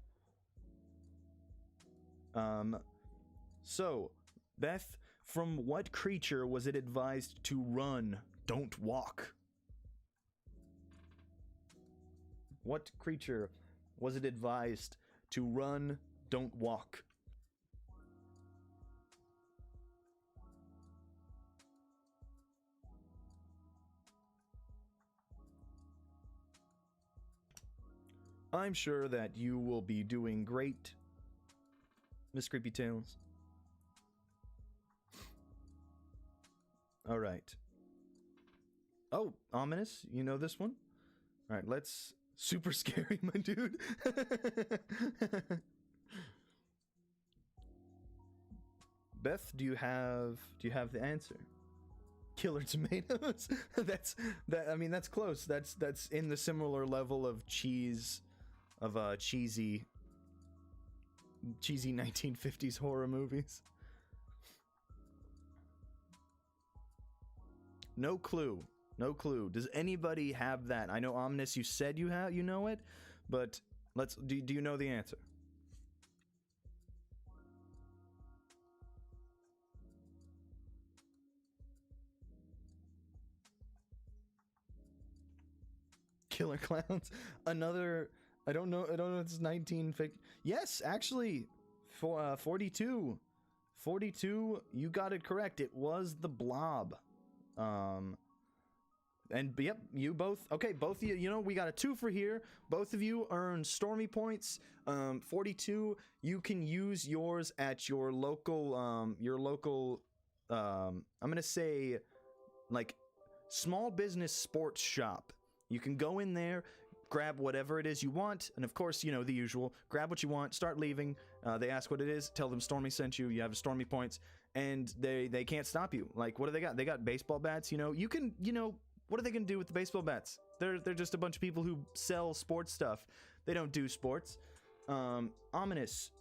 [SPEAKER 1] So, Beth, from what creature was it advised to run, don't walk? What creature was it advised to run, don't walk? I'm sure that you will be doing great, Miss Creepy Tails. All right. Oh, ominous. You know this one? All right, let's. Super scary, my dude. Beth, do you have the answer? Killer Tomatoes. That's that. I mean, that's close. That's in the similar level of cheese, of cheesy 1950s horror movies. No clue. No clue. Does anybody have that? I know, Omnis, you said you know it, but let's. Do you know the answer? Killer Clowns. Another. I don't know. It's 19. Yes, actually, for 42. 42. You got it correct. It was the Blob. And yep, you both. Okay, both of you. You know, we got a 2 for here. Both of you earn Stormy points. 42. You can use yours at your local. I'm gonna say, like, small business sports shop. You can go in there, grab whatever it is you want, and of course, you know, the usual. Grab what you want, start leaving. They ask what it is, tell them Stormy sent you. You have Stormy points, and they can't stop you. Like, what do they got? They got baseball bats. You know, you can. You know, what are they gonna do with the baseball bats? They're just a bunch of people who sell sports stuff. They don't do sports. Ominous.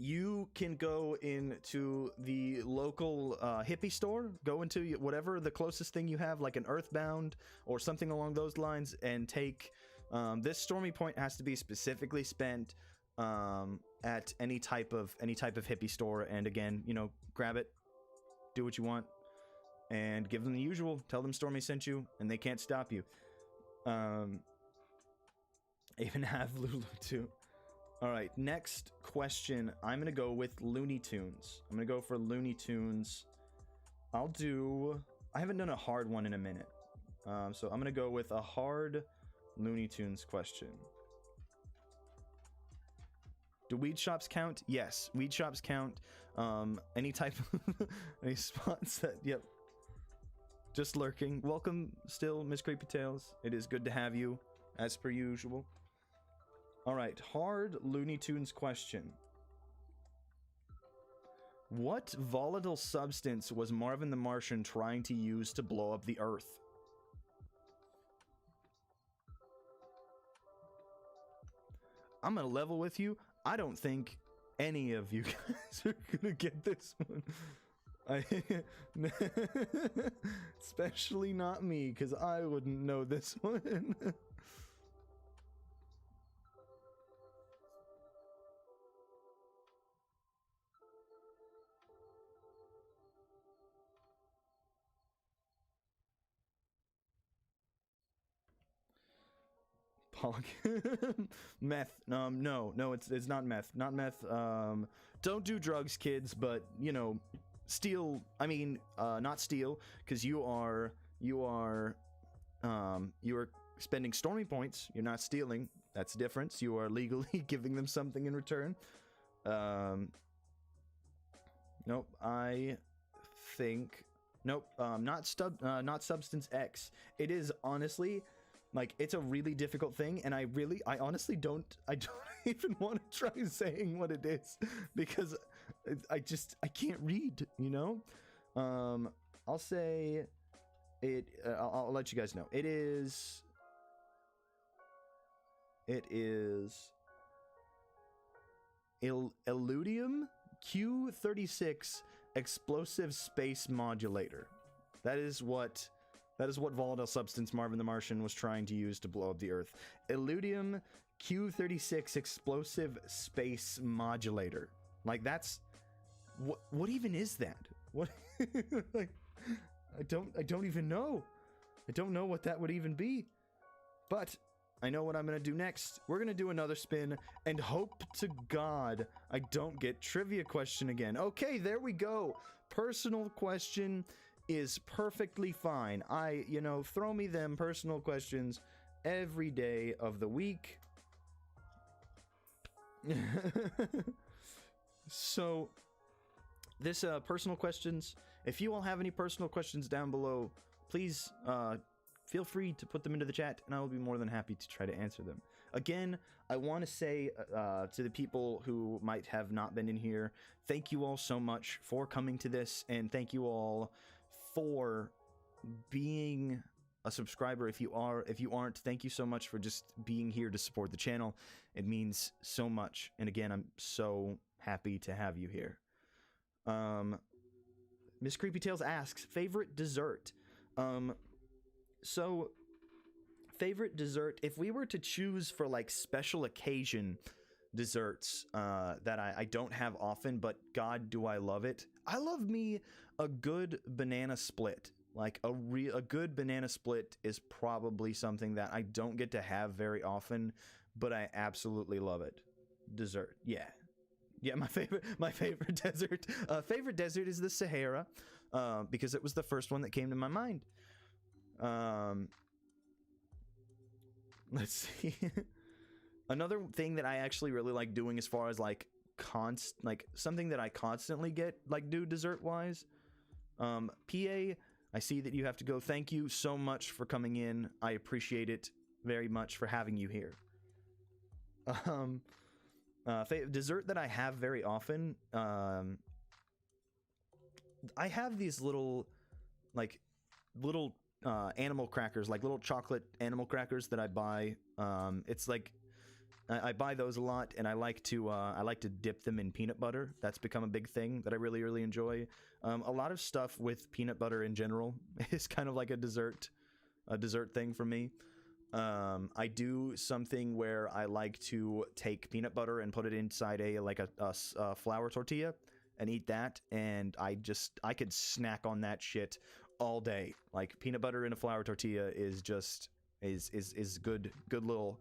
[SPEAKER 1] You can go into the local hippie store, go into whatever the closest thing you have, like an Earthbound or something along those lines, and take this Stormy point has to be specifically spent at any type of hippie store. And again, you know, grab it, do what you want, and give them the usual. Tell them Stormy sent you, and they can't stop you. Even have Lulu too. All right, next question. I'm going to go with Looney Tunes. I'm going to go for Looney Tunes. I haven't done a hard one in a minute. So I'm going to go with a hard Looney Tunes question. Do weed shops count? Yes, weed shops count. Any type of any spots that, yep. Just lurking. Welcome still, Miss Creepy Tales. It is good to have you, as per usual. All right, hard Looney Tunes question. What volatile substance was Marvin the Martian trying to use to blow up the Earth? I'm gonna level with you. I don't think any of you guys are gonna get this one. Especially not me, because I wouldn't know this one. Meth. No, it's not meth. Not meth. Don't do drugs, kids, but, you know, steal. I mean, not steal, because you are spending Stormy points. You're not stealing. That's the difference. You are legally giving them something in return. Nope. I think. Nope. Not Substance X. It is honestly. Like, it's a really difficult thing, and I honestly don't even want to try saying what it is, because I can't read, you know? I'll say it, I'll let you guys know. It is Illudium Q36 Explosive Space Modulator. That is what volatile substance Marvin the Martian was trying to use to blow up the Earth. Illudium Q36 Explosive Space Modulator. Like, that's what even is that? What like, I don't even know. I don't know what that would even be. But I know what I'm going to do next. We're going to do another spin and hope to God I don't get trivia question again. Okay, there we go. Personal question is perfectly fine. Throw me them personal questions every day of the week. So this personal questions If you all have any personal questions down below, please feel free to put them into the chat, and I will be more than happy to try to answer them. Again, I want to say to the people who might have not been in here, thank you all so much for coming to this, and thank you all for being a subscriber. If you aren't, thank you so much for just being here to support the channel. It means so much, and again, I'm so happy to have you here. Miss Creepy Tales asks, favorite dessert? So, favorite dessert, if we were to choose for like special occasion desserts that I don't have often, but God, do I love it. I love me a good banana split. Like a good banana split is probably something that I don't get to have very often, but I absolutely love it. Dessert, yeah. Yeah, my favorite desert. Favorite desert is the Sahara, because it was the first one that came to my mind. Let's see. Another thing that I actually really like doing, as far as like something that I constantly get do dessert wise. PA, I see that you have to go. Thank you so much for coming in. I appreciate it very much for having you here. Dessert that I have very often, I have these little animal crackers, like little chocolate animal crackers that I buy. It's like I buy those a lot, and I like to dip them in peanut butter. That's become a big thing that I really enjoy. A lot of stuff with peanut butter in general is kind of like a dessert thing for me. I do something where I like to take peanut butter and put it inside a flour tortilla and eat that, and I could snack on that shit all day. Like, peanut butter in a flour tortilla is just is good little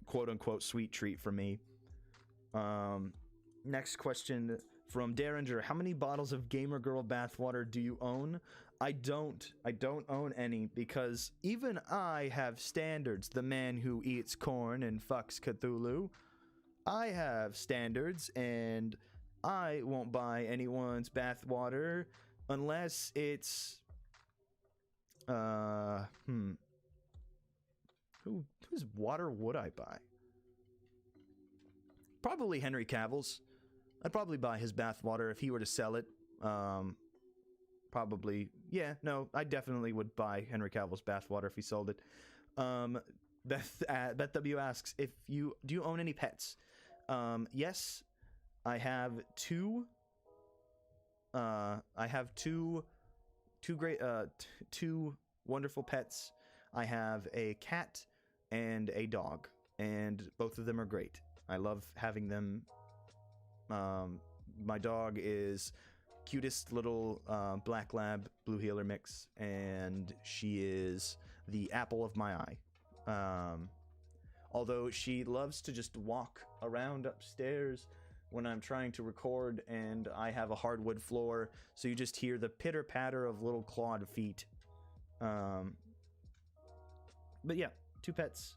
[SPEAKER 1] quote unquote sweet treat for me. Next question from Derringer: how many bottles of Gamer Girl bathwater do you own? I don't own any, because even I have standards. The man who eats corn and fucks Cthulhu. I have standards, and I won't buy anyone's bathwater unless it's whose water would I buy? Probably Henry Cavill's. I'd probably buy his bathwater if he were to sell it. Probably, yeah, no, I definitely would buy Henry Cavill's bathwater if he sold it. Beth W asks, do you own any pets? Yes, I have two. I have two wonderful pets. I have a cat and a dog, and both of them are great. I love having them. My dog is cutest little black lab blue heeler mix, and she is the apple of my eye. Although she loves to just walk around upstairs when I'm trying to record, and I have a hardwood floor, so you just hear the pitter patter of little clawed feet. But yeah, two pets.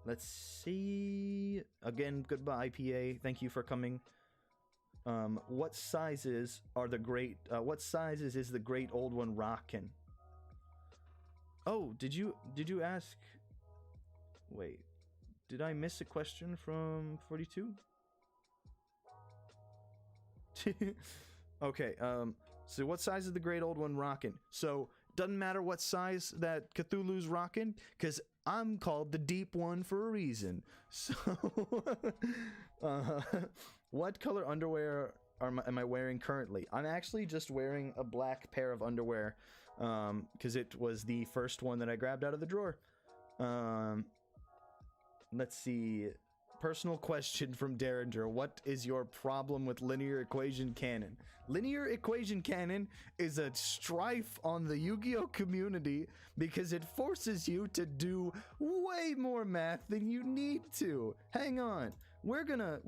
[SPEAKER 1] Let's see. Again, goodbye, PA. Thank you for coming. What sizes is the great old one rockin'? Oh, did you ask? Wait, did I miss a question from 42? Okay, so what size is the great old one rockin'? So, doesn't matter what size that Cthulhu's rockin', because I'm called the deep one for a reason. So, what color underwear am I wearing currently? I'm actually just wearing a black pair of underwear, because it was the first one that I grabbed out of the drawer. Let's see. Personal question from Derringer: what is your problem with linear equation canon? Linear equation canon is a strife on the Yu-Gi-Oh community because it forces you to do way more math than you need to. Hang on. We're gonna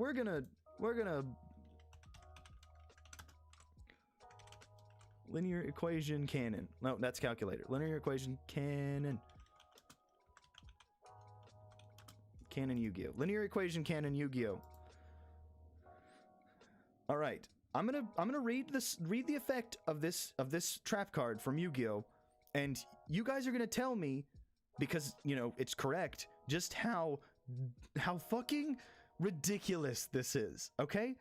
[SPEAKER 1] linear equation canon. No, that's calculator. Linear equation canon. Canon Yu-Gi-Oh. Linear equation canon Yu-Gi-Oh. All right. I'm gonna read the effect of this trap card from Yu-Gi-Oh, and you guys are gonna tell me, because you know it's correct, just how fucking ridiculous this is. Okay,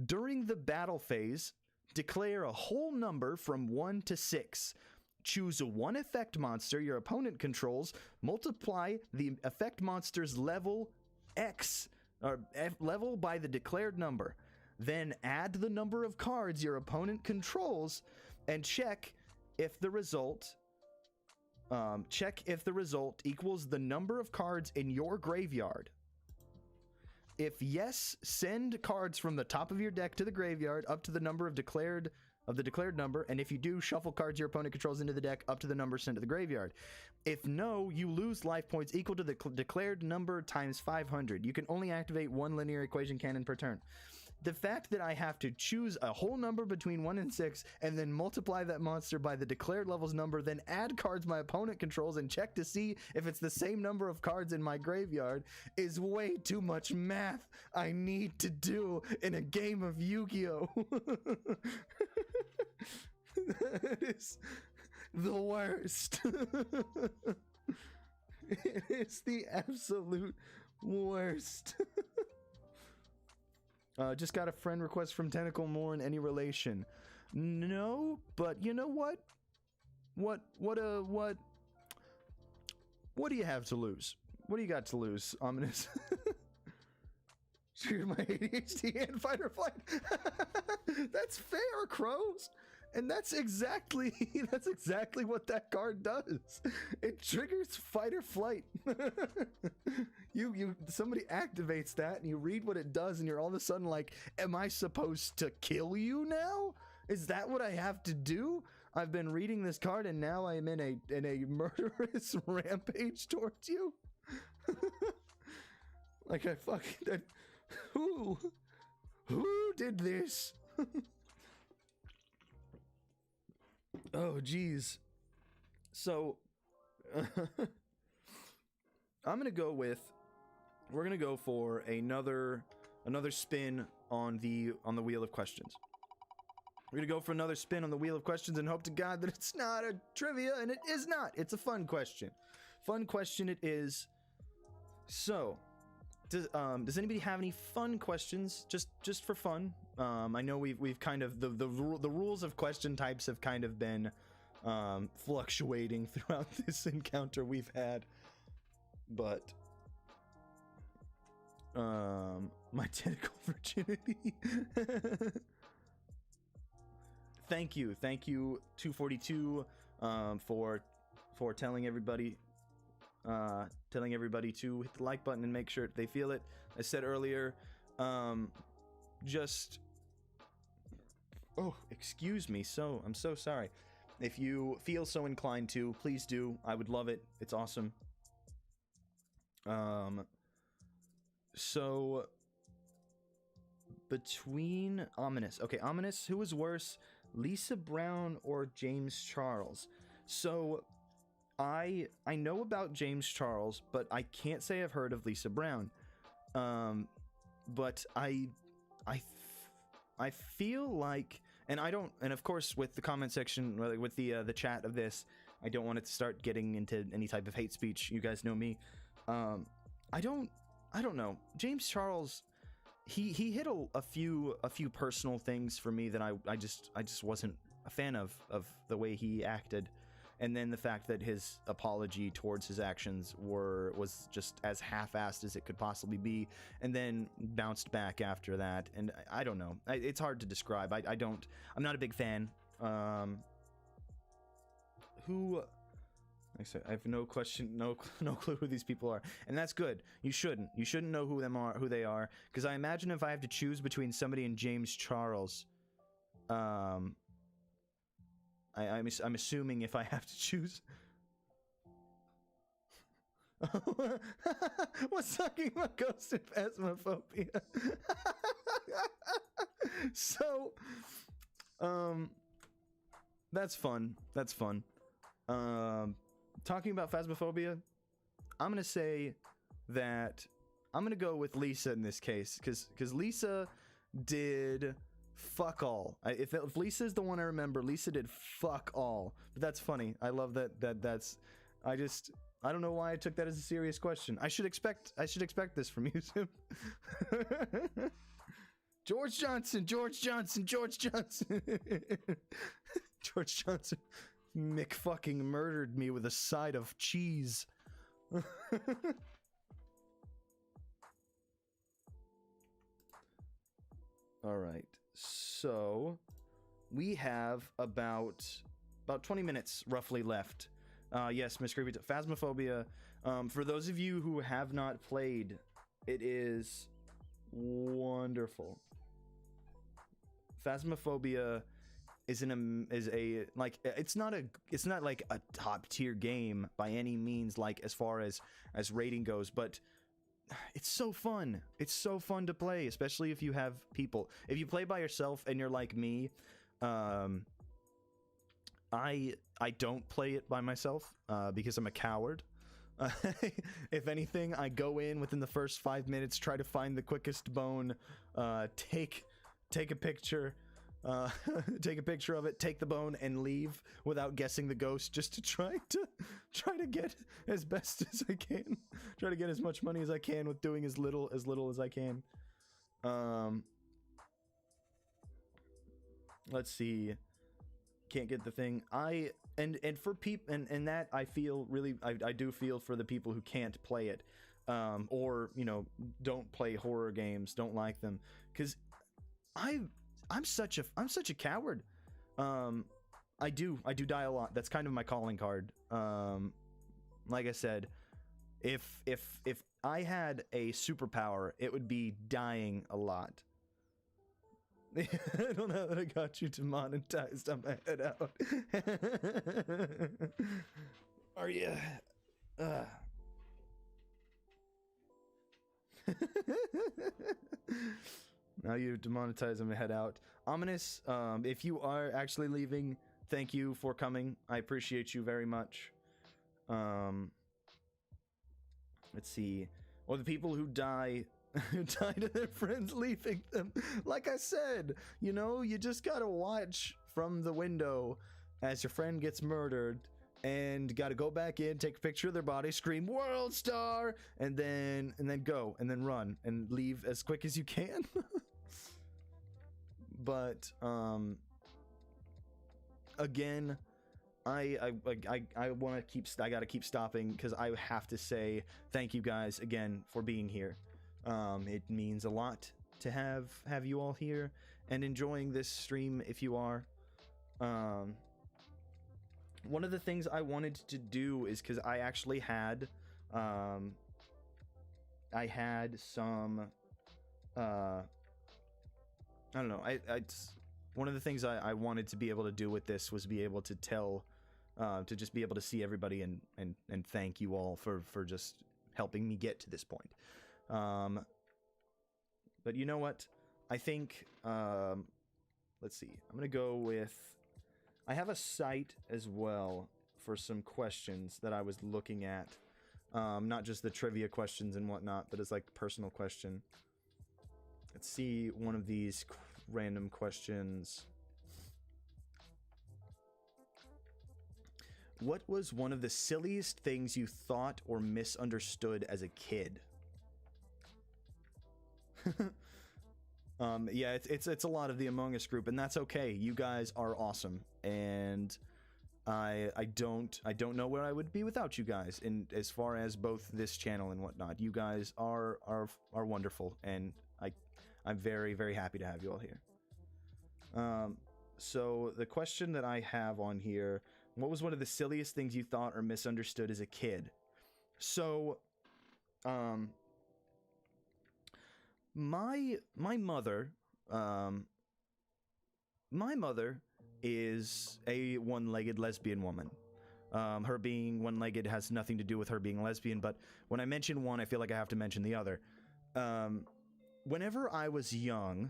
[SPEAKER 1] during the battle phase, declare a whole number from 1 to 6. Choose one effect monster your opponent controls. Multiply the effect monster's level X or level by the declared number. Then add the number of cards your opponent controls and check if the result equals the number of cards in your graveyard. If yes, send cards from the top of your deck to the graveyard up to the number of the declared number, and if you do, shuffle cards your opponent controls into the deck up to the number sent to the graveyard. If no, you lose life points equal to the declared number times 500. You can only activate one linear equation cannon per turn. The fact that I have to choose a whole number between 1 and 6 and then multiply that monster by the declared level's number, then add cards my opponent controls and check to see if it's the same number of cards in my graveyard is way too much math I need to do in a game of Yu-Gi-Oh! That is the worst. It is the absolute worst. Just got a friend request from Tentacle Morn. Any relation? No, but you know what? What do you have to lose? What do you got to lose, Ominous? Trigger my ADHD and fight or flight. That's fair, Crows. And that's exactly what that card does. It triggers fight or flight. Somebody activates that and you read what it does and you're all of a sudden like, am I supposed to kill you now? Is that what I have to do? I've been reading this card and now I'm in a murderous rampage towards you. Like I fucking who did this? Oh, geez. So, we're going to go for another spin on the wheel of questions. We're going to go for another spin on the wheel of questions and hope to God that it's not a trivia, and it is not. It's a fun question. Fun question it is. So, does anybody have any fun questions just for fun? I know we've kind of the rules of question types have kind of been fluctuating throughout this encounter we've had, but my tentacle virginity. Thank you 242 for telling everybody to hit the like button and make sure they feel it. I said earlier, excuse me. I'm so sorry. If you feel so inclined to, please do. I would love it. It's awesome. So between Ominous. Okay, Ominous, who was worse, Lisa Brown or James Charles? So I know about James Charles, but I can't say I've heard of Lisa Brown. But I feel like, and of course with the comment section, with the chat of this, I don't want it to start getting into any type of hate speech. You guys know me. I don't know. James Charles, he hit a few personal things for me that I just wasn't a fan of the way he acted. And then the fact that his apology towards his actions was just as half-assed as it could possibly be, and then bounced back after that. And I don't know. It's hard to describe. I'm not a big fan. Who? Like I said, I have no clue who these people are, and that's good. You shouldn't know who they are, because I imagine if I have to choose between somebody and James Charles, I'm assuming if I have to choose. What's talking about ghost and phasmophobia? So, that's fun. Talking about phasmophobia, I'm gonna say that I'm gonna go with Lisa in this case, because Lisa did fuck all. If Lisa's the one I remember, Lisa did fuck all. But that's funny. I love that's. I don't know why I took that as a serious question. I should expect this from you soon. George Johnson. George Johnson. Mick fucking murdered me with a side of cheese. All right. So we have about 20 minutes roughly left. Yes, Miss Creepy. Phasmophobia. For those of you who have not played, it is wonderful. Phasmophobia is it's not like a top tier game by any means, like as far as rating goes, but it's so fun. It's so fun to play, especially if you have people. If you play by yourself and you're like me, I don't play it by myself because I'm a coward. If anything, I go in within the first 5 minutes, try to find the quickest bone, take a picture, take a picture of it, take the bone, and leave without guessing the ghost, just to try to get as best as I can, try to get as much money as I can with doing as little as I can. Let's see. Can't get the thing. And for people and that I feel really I do feel for the people who can't play it, or don't play horror games, don't like them, because I'm such a coward. I do die a lot. That's kind of my calling card. Like I said, if I had a superpower, it would be dying a lot. I don't know that I got you demonetized. I'm gonna head out. Are you? Now you demonetize. I'm gonna head out. Ominous. If you are actually leaving, thank you for coming. I appreciate you very much. Let's see. Or the people who die. Who die to their friends leaving them. Like I said, you just gotta watch from the window as your friend gets murdered, and gotta go back in, take a picture of their body, scream "World Star," and then go, and then run and leave as quick as you can. But again, I gotta keep stopping, because I have to say thank you guys again for being here. It means a lot to have you all here and enjoying this stream if you are. One of the things I wanted to do is, because I actually had some I don't know, one of the things I wanted to be able to do with this was be able to tell, to just be able to see everybody and thank you all for just helping me get to this point. But you know what? I think, let's see. I'm going to go with, I have a site as well for some questions that I was looking at. Not just the trivia questions and whatnot, but as like personal question. Let's see one of these random questions. What was one of the silliest things you thought or misunderstood as a kid? Yeah, it's a lot of the Among Us group, and that's okay. You guys are awesome, and I don't know where I would be without you guys. In as far as both this channel and whatnot, you guys are wonderful, and I'm very, very happy to have you all here. So the question that I have on here: what was one of the silliest things you thought or misunderstood as a kid? So, my mother is a one-legged lesbian woman. Her being one-legged has nothing to do with her being lesbian, but when I mention one, I feel like I have to mention the other. Whenever I was young,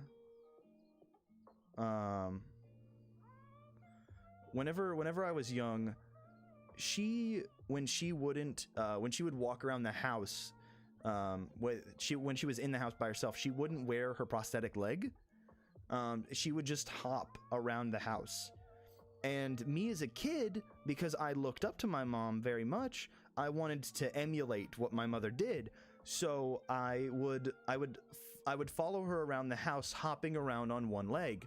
[SPEAKER 1] whenever I was young, when she would walk around the house, when she was in the house by herself, she wouldn't wear her prosthetic leg. she would just hop around the house. And me as a kid, because I looked up to my mom very much, I wanted to emulate what my mother did. So I would follow her around the house, hopping around on one leg.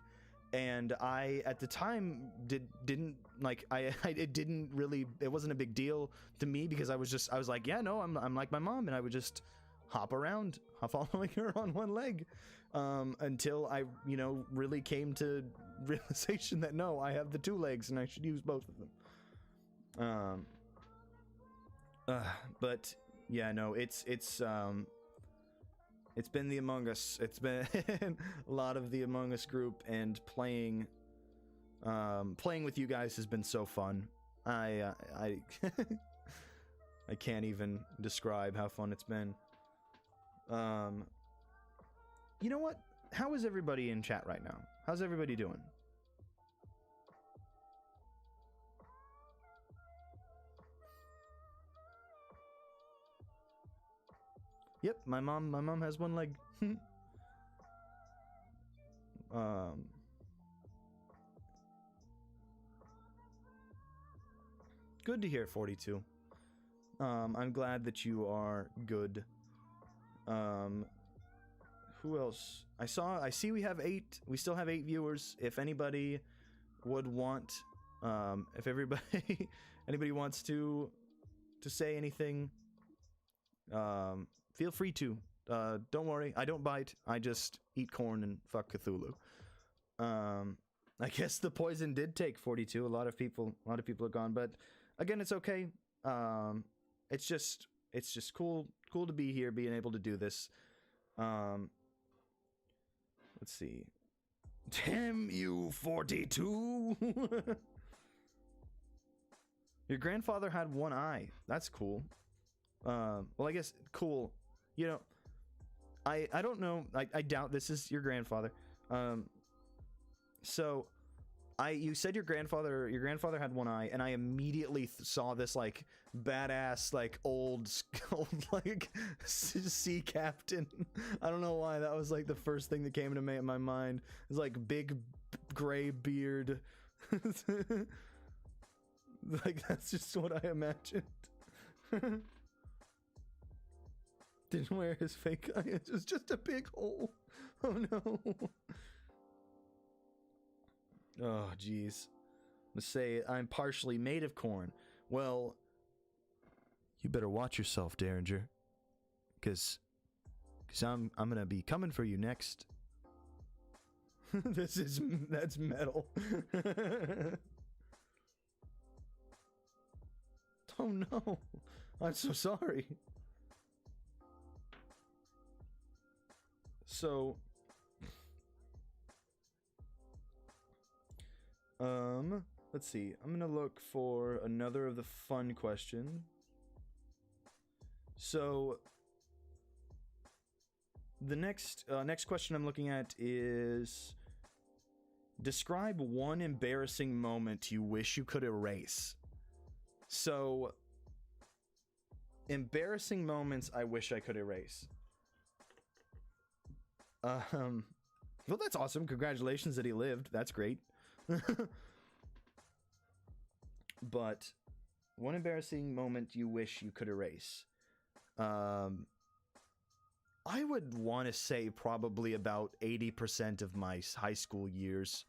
[SPEAKER 1] And I, at the time, didn't like, it didn't really, it wasn't a big deal to me, because I was like, yeah, no, I'm like my mom, and I would just hop around, following her on one leg, until I, really came to realization that no, I have the two legs and I should use both of them. But yeah, no, it's been the Among Us. It's been a lot of the Among Us group, and playing with you guys has been so fun. I I can't even describe how fun it's been. You know what? How is everybody in chat right now? How's everybody doing? Yep, my mom has one leg. Good to hear, 42. I'm glad that you are good. Who else? I see we have 8. We still have 8 viewers. If anybody would want, if everybody anybody wants to say anything, feel free to. Don't worry, I don't bite. I just eat corn and fuck Cthulhu. I guess the poison did take 42. A lot of people are gone, but again, it's okay. It's just cool to be here, being able to do this. Let's see. Damn you, 42. Your grandfather had one eye. That's cool. Well, I guess cool. I don't know. I doubt this is your grandfather. So you said your grandfather had one eye, and I immediately saw this like badass like old like sea captain. I don't know why, that was like the first thing that came into my mind. It's like big gray beard. Like that's just what I imagined. Didn't wear his fake eye. It was just a big hole. Oh no. Oh jeez. Let's say I'm partially made of corn. Well, you better watch yourself, Derringer, because I'm gonna be coming for you next. That's metal. Oh no, I'm so sorry. So, let's see. I'm gonna look for another of the fun questions. So, the next question I'm looking at is, describe one embarrassing moment you wish you could erase. So, embarrassing moments I wish I could erase. Well, that's awesome. Congratulations that he lived. That's great. But one embarrassing moment you wish you could erase. I would want to say probably about 80% of my high school years.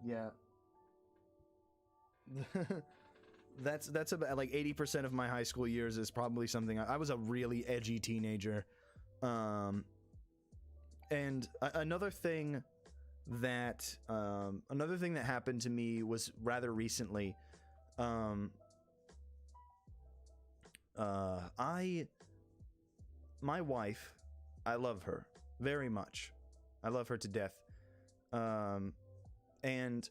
[SPEAKER 1] Yeah. That's about like 80% of my high school years is probably something. I was a really edgy teenager. And another thing that happened to me was rather recently. My wife, I love her very much. I love her to death. And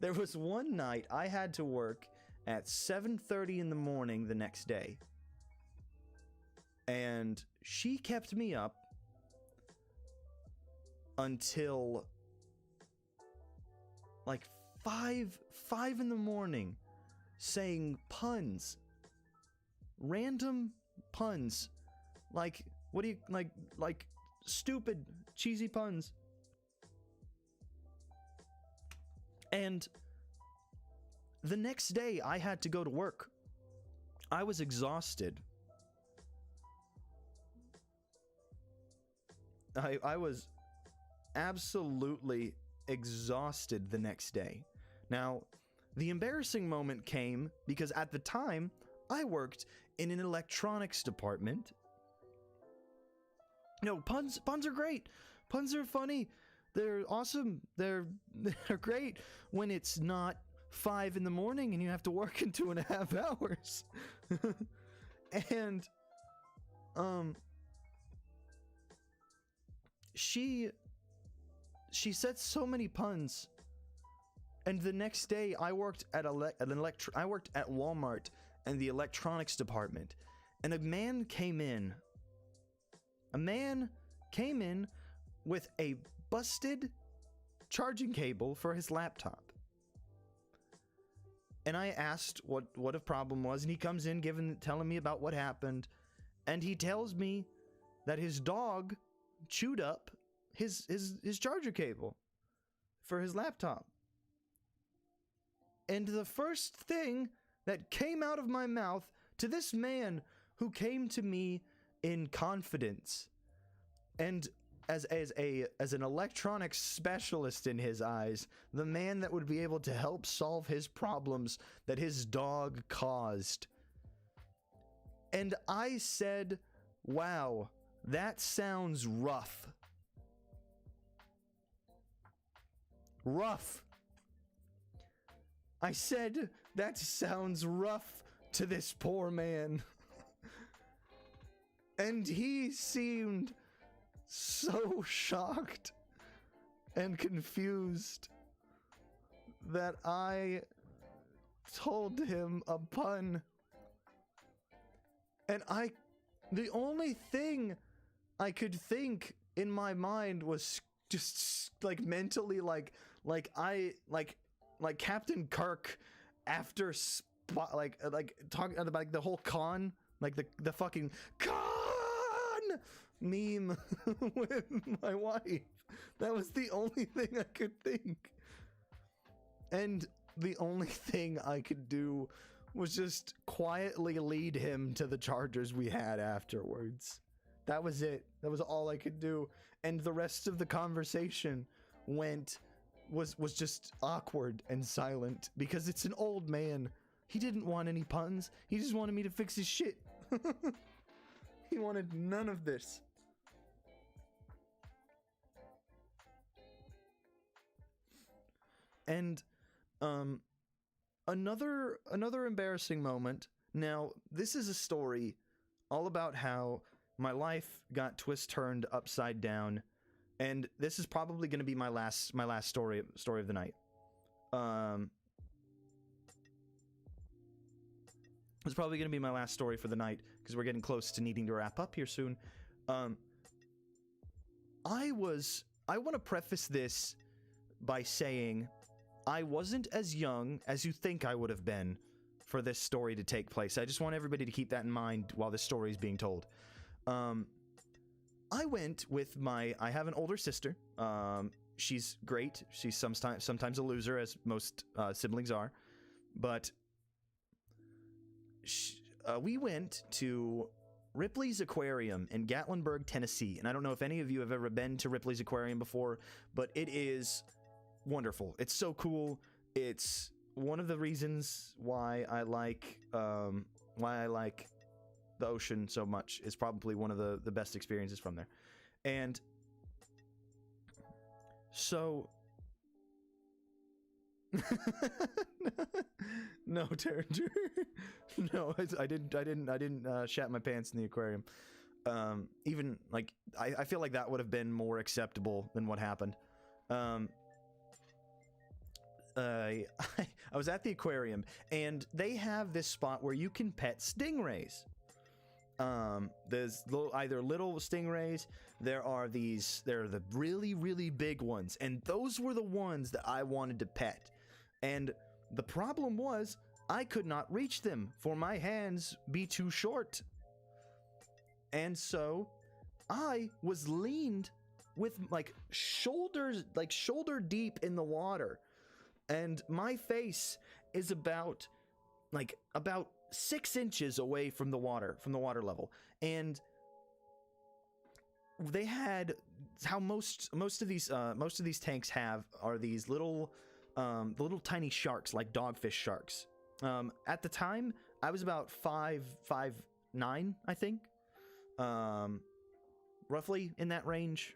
[SPEAKER 1] there was one night I had to work at 7:30 in the morning the next day, and she kept me up until like 5 in the morning saying puns random puns. Like, what do you, like stupid, cheesy puns. And the next day, I had to go to work. I was exhausted. I was absolutely exhausted the next day. Now, the embarrassing moment came because at the time, I worked in an electronics department. No, puns are great. Puns are funny. They're awesome. They're great when it's not 5 in the morning and you have to work in 2.5 hours. And she said so many puns. And the next day I worked at Walmart in the electronics department, and a man came in with a busted charging cable for his laptop. And I asked what the problem was, and he comes in telling me about what happened, and he tells me that his dog chewed up his charger cable for his laptop. And the first thing that came out of my mouth to this man who came to me in confidence and as an electronics specialist in his eyes, the man that would be able to help solve his problems that his dog caused. And I said, "Wow, that sounds rough." Rough. I said, "That sounds rough to this poor man." And he seemed so shocked and confused that I told him a pun. And the only thing I could think in my mind was just like mentally like Captain Kirk after talking about the whole con, like the fucking con meme with my wife. That was the only thing I could think. And the only thing I could do was just quietly lead him to the chargers we had afterwards. That was it. That was all I could do. And the rest of the conversation was just awkward and silent because it's an old man. He didn't want any puns. He just wanted me to fix his shit. He wanted none of this. And another embarrassing moment. Now, this is a story all about how my life got twist-turned upside down, and this is probably going to be my last story of the night. It's probably going to be my last story for the night because we're getting close to needing to wrap up here soon. I want to preface this by saying I wasn't as young as you think I would have been for this story to take place. I just want everybody to keep that in mind while this story is being told. I went with I have an older sister. She's great. She's sometimes a loser, as most siblings are. But we went to Ripley's Aquarium in Gatlinburg, Tennessee. And I don't know if any of you have ever been to Ripley's Aquarium before, but it is wonderful. It's so cool. It's one of the reasons why I like the ocean so much. Is probably one of the best experiences from there. And so no, Terringer. No, I didn't shat my pants in the aquarium. Even like I feel like that would have been more acceptable than what happened. I was at the aquarium, and they have this spot where you can pet stingrays. There's either little stingrays. There are the really, really big ones, and those were the ones that I wanted to pet. And the problem was, I could not reach them, for my hands be too short. And so I was leaned with shoulder deep in the water, and my face is about 6 inches away from the water level. And they had how most of these tanks are these little tiny sharks, like dogfish sharks. At the time, I was about 5'9", I think, roughly in that range,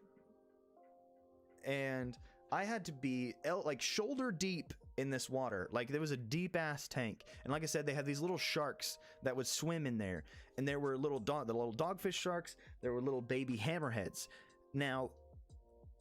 [SPEAKER 1] and I had to be shoulder deep in this water. Like, there was a deep ass tank, and like I said, they had these little sharks that would swim in there, and there were the little dogfish sharks. There were little baby hammerheads. Now,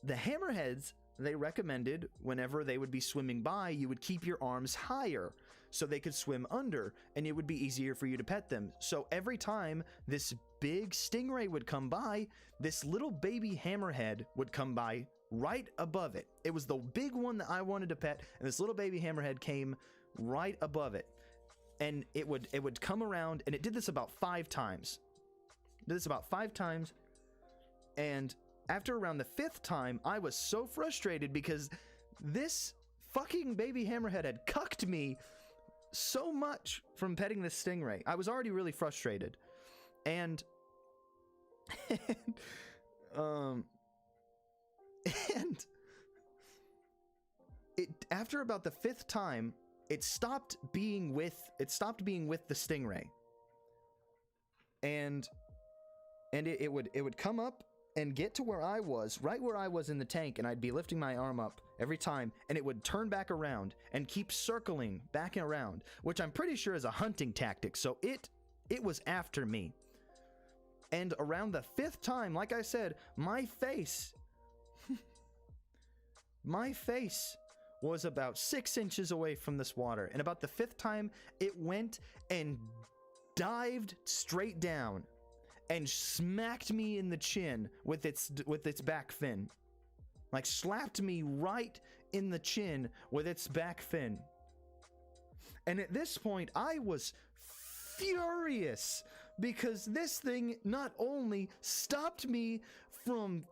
[SPEAKER 1] the hammerheads, they recommended whenever they would be swimming by, you would keep your arms higher so they could swim under, and it would be easier for you to pet them. So every time this big stingray would come by, this little baby hammerhead would come by right above it. It was the big one that I wanted to pet, and this little baby hammerhead came right above it. And it would come around, and it did this about 5 times. And after around the 5th time, I was so frustrated because this fucking baby hammerhead had cucked me so much from petting this stingray. I was already really frustrated. And and after about the 5th time, it stopped being with the stingray. And it would come up and get to where I was, right where I was in the tank, and I'd be lifting my arm up every time, and it would turn back around and keep circling back and around, which I'm pretty sure is a hunting tactic. So it was after me. And around the 5th time, like I said, my face was about 6 inches away from this water. And about the 5th time, it went and dived straight down and smacked me in the chin with its back fin. Like, slapped me right in the chin with its back fin. And at this point, I was furious because this thing not only stopped me from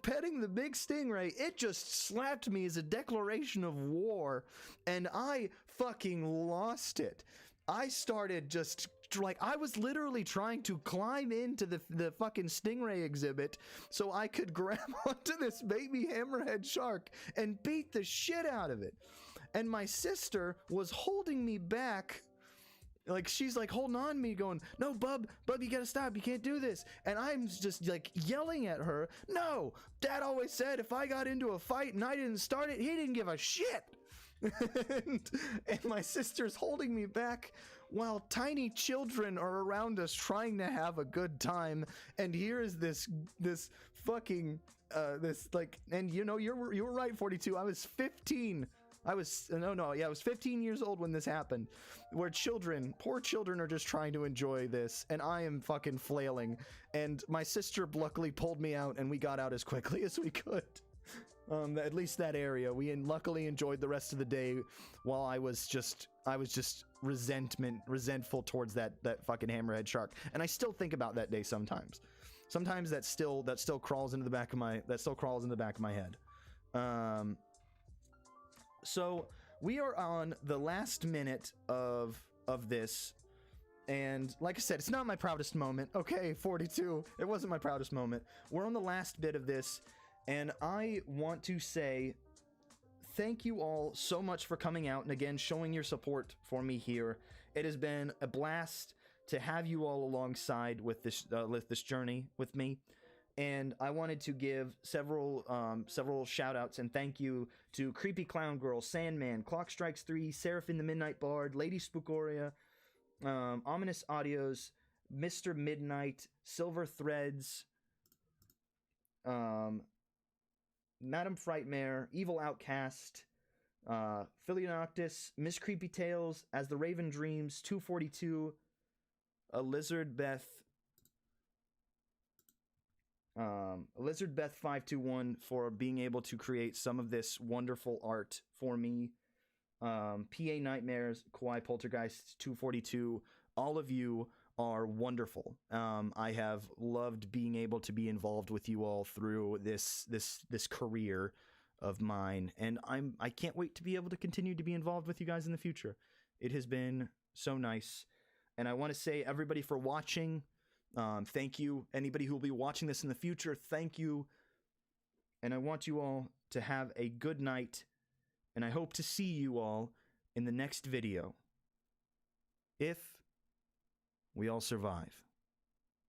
[SPEAKER 1] petting the big stingray, it just slapped me as a declaration of war, and I fucking lost it. I started just I was literally trying to climb into the fucking stingray exhibit so I could grab onto this baby hammerhead shark and beat the shit out of it. And my sister was holding me back. Like, she's like holding on to me going, "No, bub, you gotta stop, you can't do this." And I'm just like yelling at her, "No, Dad always said if I got into a fight and I didn't start it, he didn't give a shit." and my sister's holding me back while tiny children are around us trying to have a good time. And here is this fucking and you know, you were right, 42. I was 15. I was 15 years old when this happened, where poor children are just trying to enjoy this, and I am fucking flailing. And my sister luckily pulled me out, and we got out as quickly as we could. At least that area. We luckily enjoyed the rest of the day, while I was just resentful towards that fucking hammerhead shark. And I still think about that day sometimes. Sometimes that still crawls into the back of my head. So we are on the last minute of this, and like I said, it's not my proudest moment. Okay, 42. It wasn't my proudest moment. We're on the last bit of this, and I want to say thank you all so much for coming out and again showing your support for me here. It has been a blast to have you all alongside with this journey with me. And I wanted to give several shout outs and thank you to Creepy Clown Girl, Sandman, Clock Strikes 3, Seraphim the Midnight Bard, Lady Spookoria, Ominous Audios, Mr. Midnight, Silver Threads, Madam Frightmare, Evil Outcast, Philly Noctis, Miss Creepy Tales, As the Raven Dreams, 242, Lizard Beth 521 for being able to create some of this wonderful art for me. PA Nightmares, Kawaii Poltergeist 242, all of you are wonderful. I have loved being able to be involved with you all through this career of mine, and I can't wait to be able to continue to be involved with you guys in the future. It has been so nice, and I want to say everybody for watching. Thank you. Anybody who will be watching this in the future, thank you. And I want you all to have a good night, and I hope to see you all in the next video. If we all survive.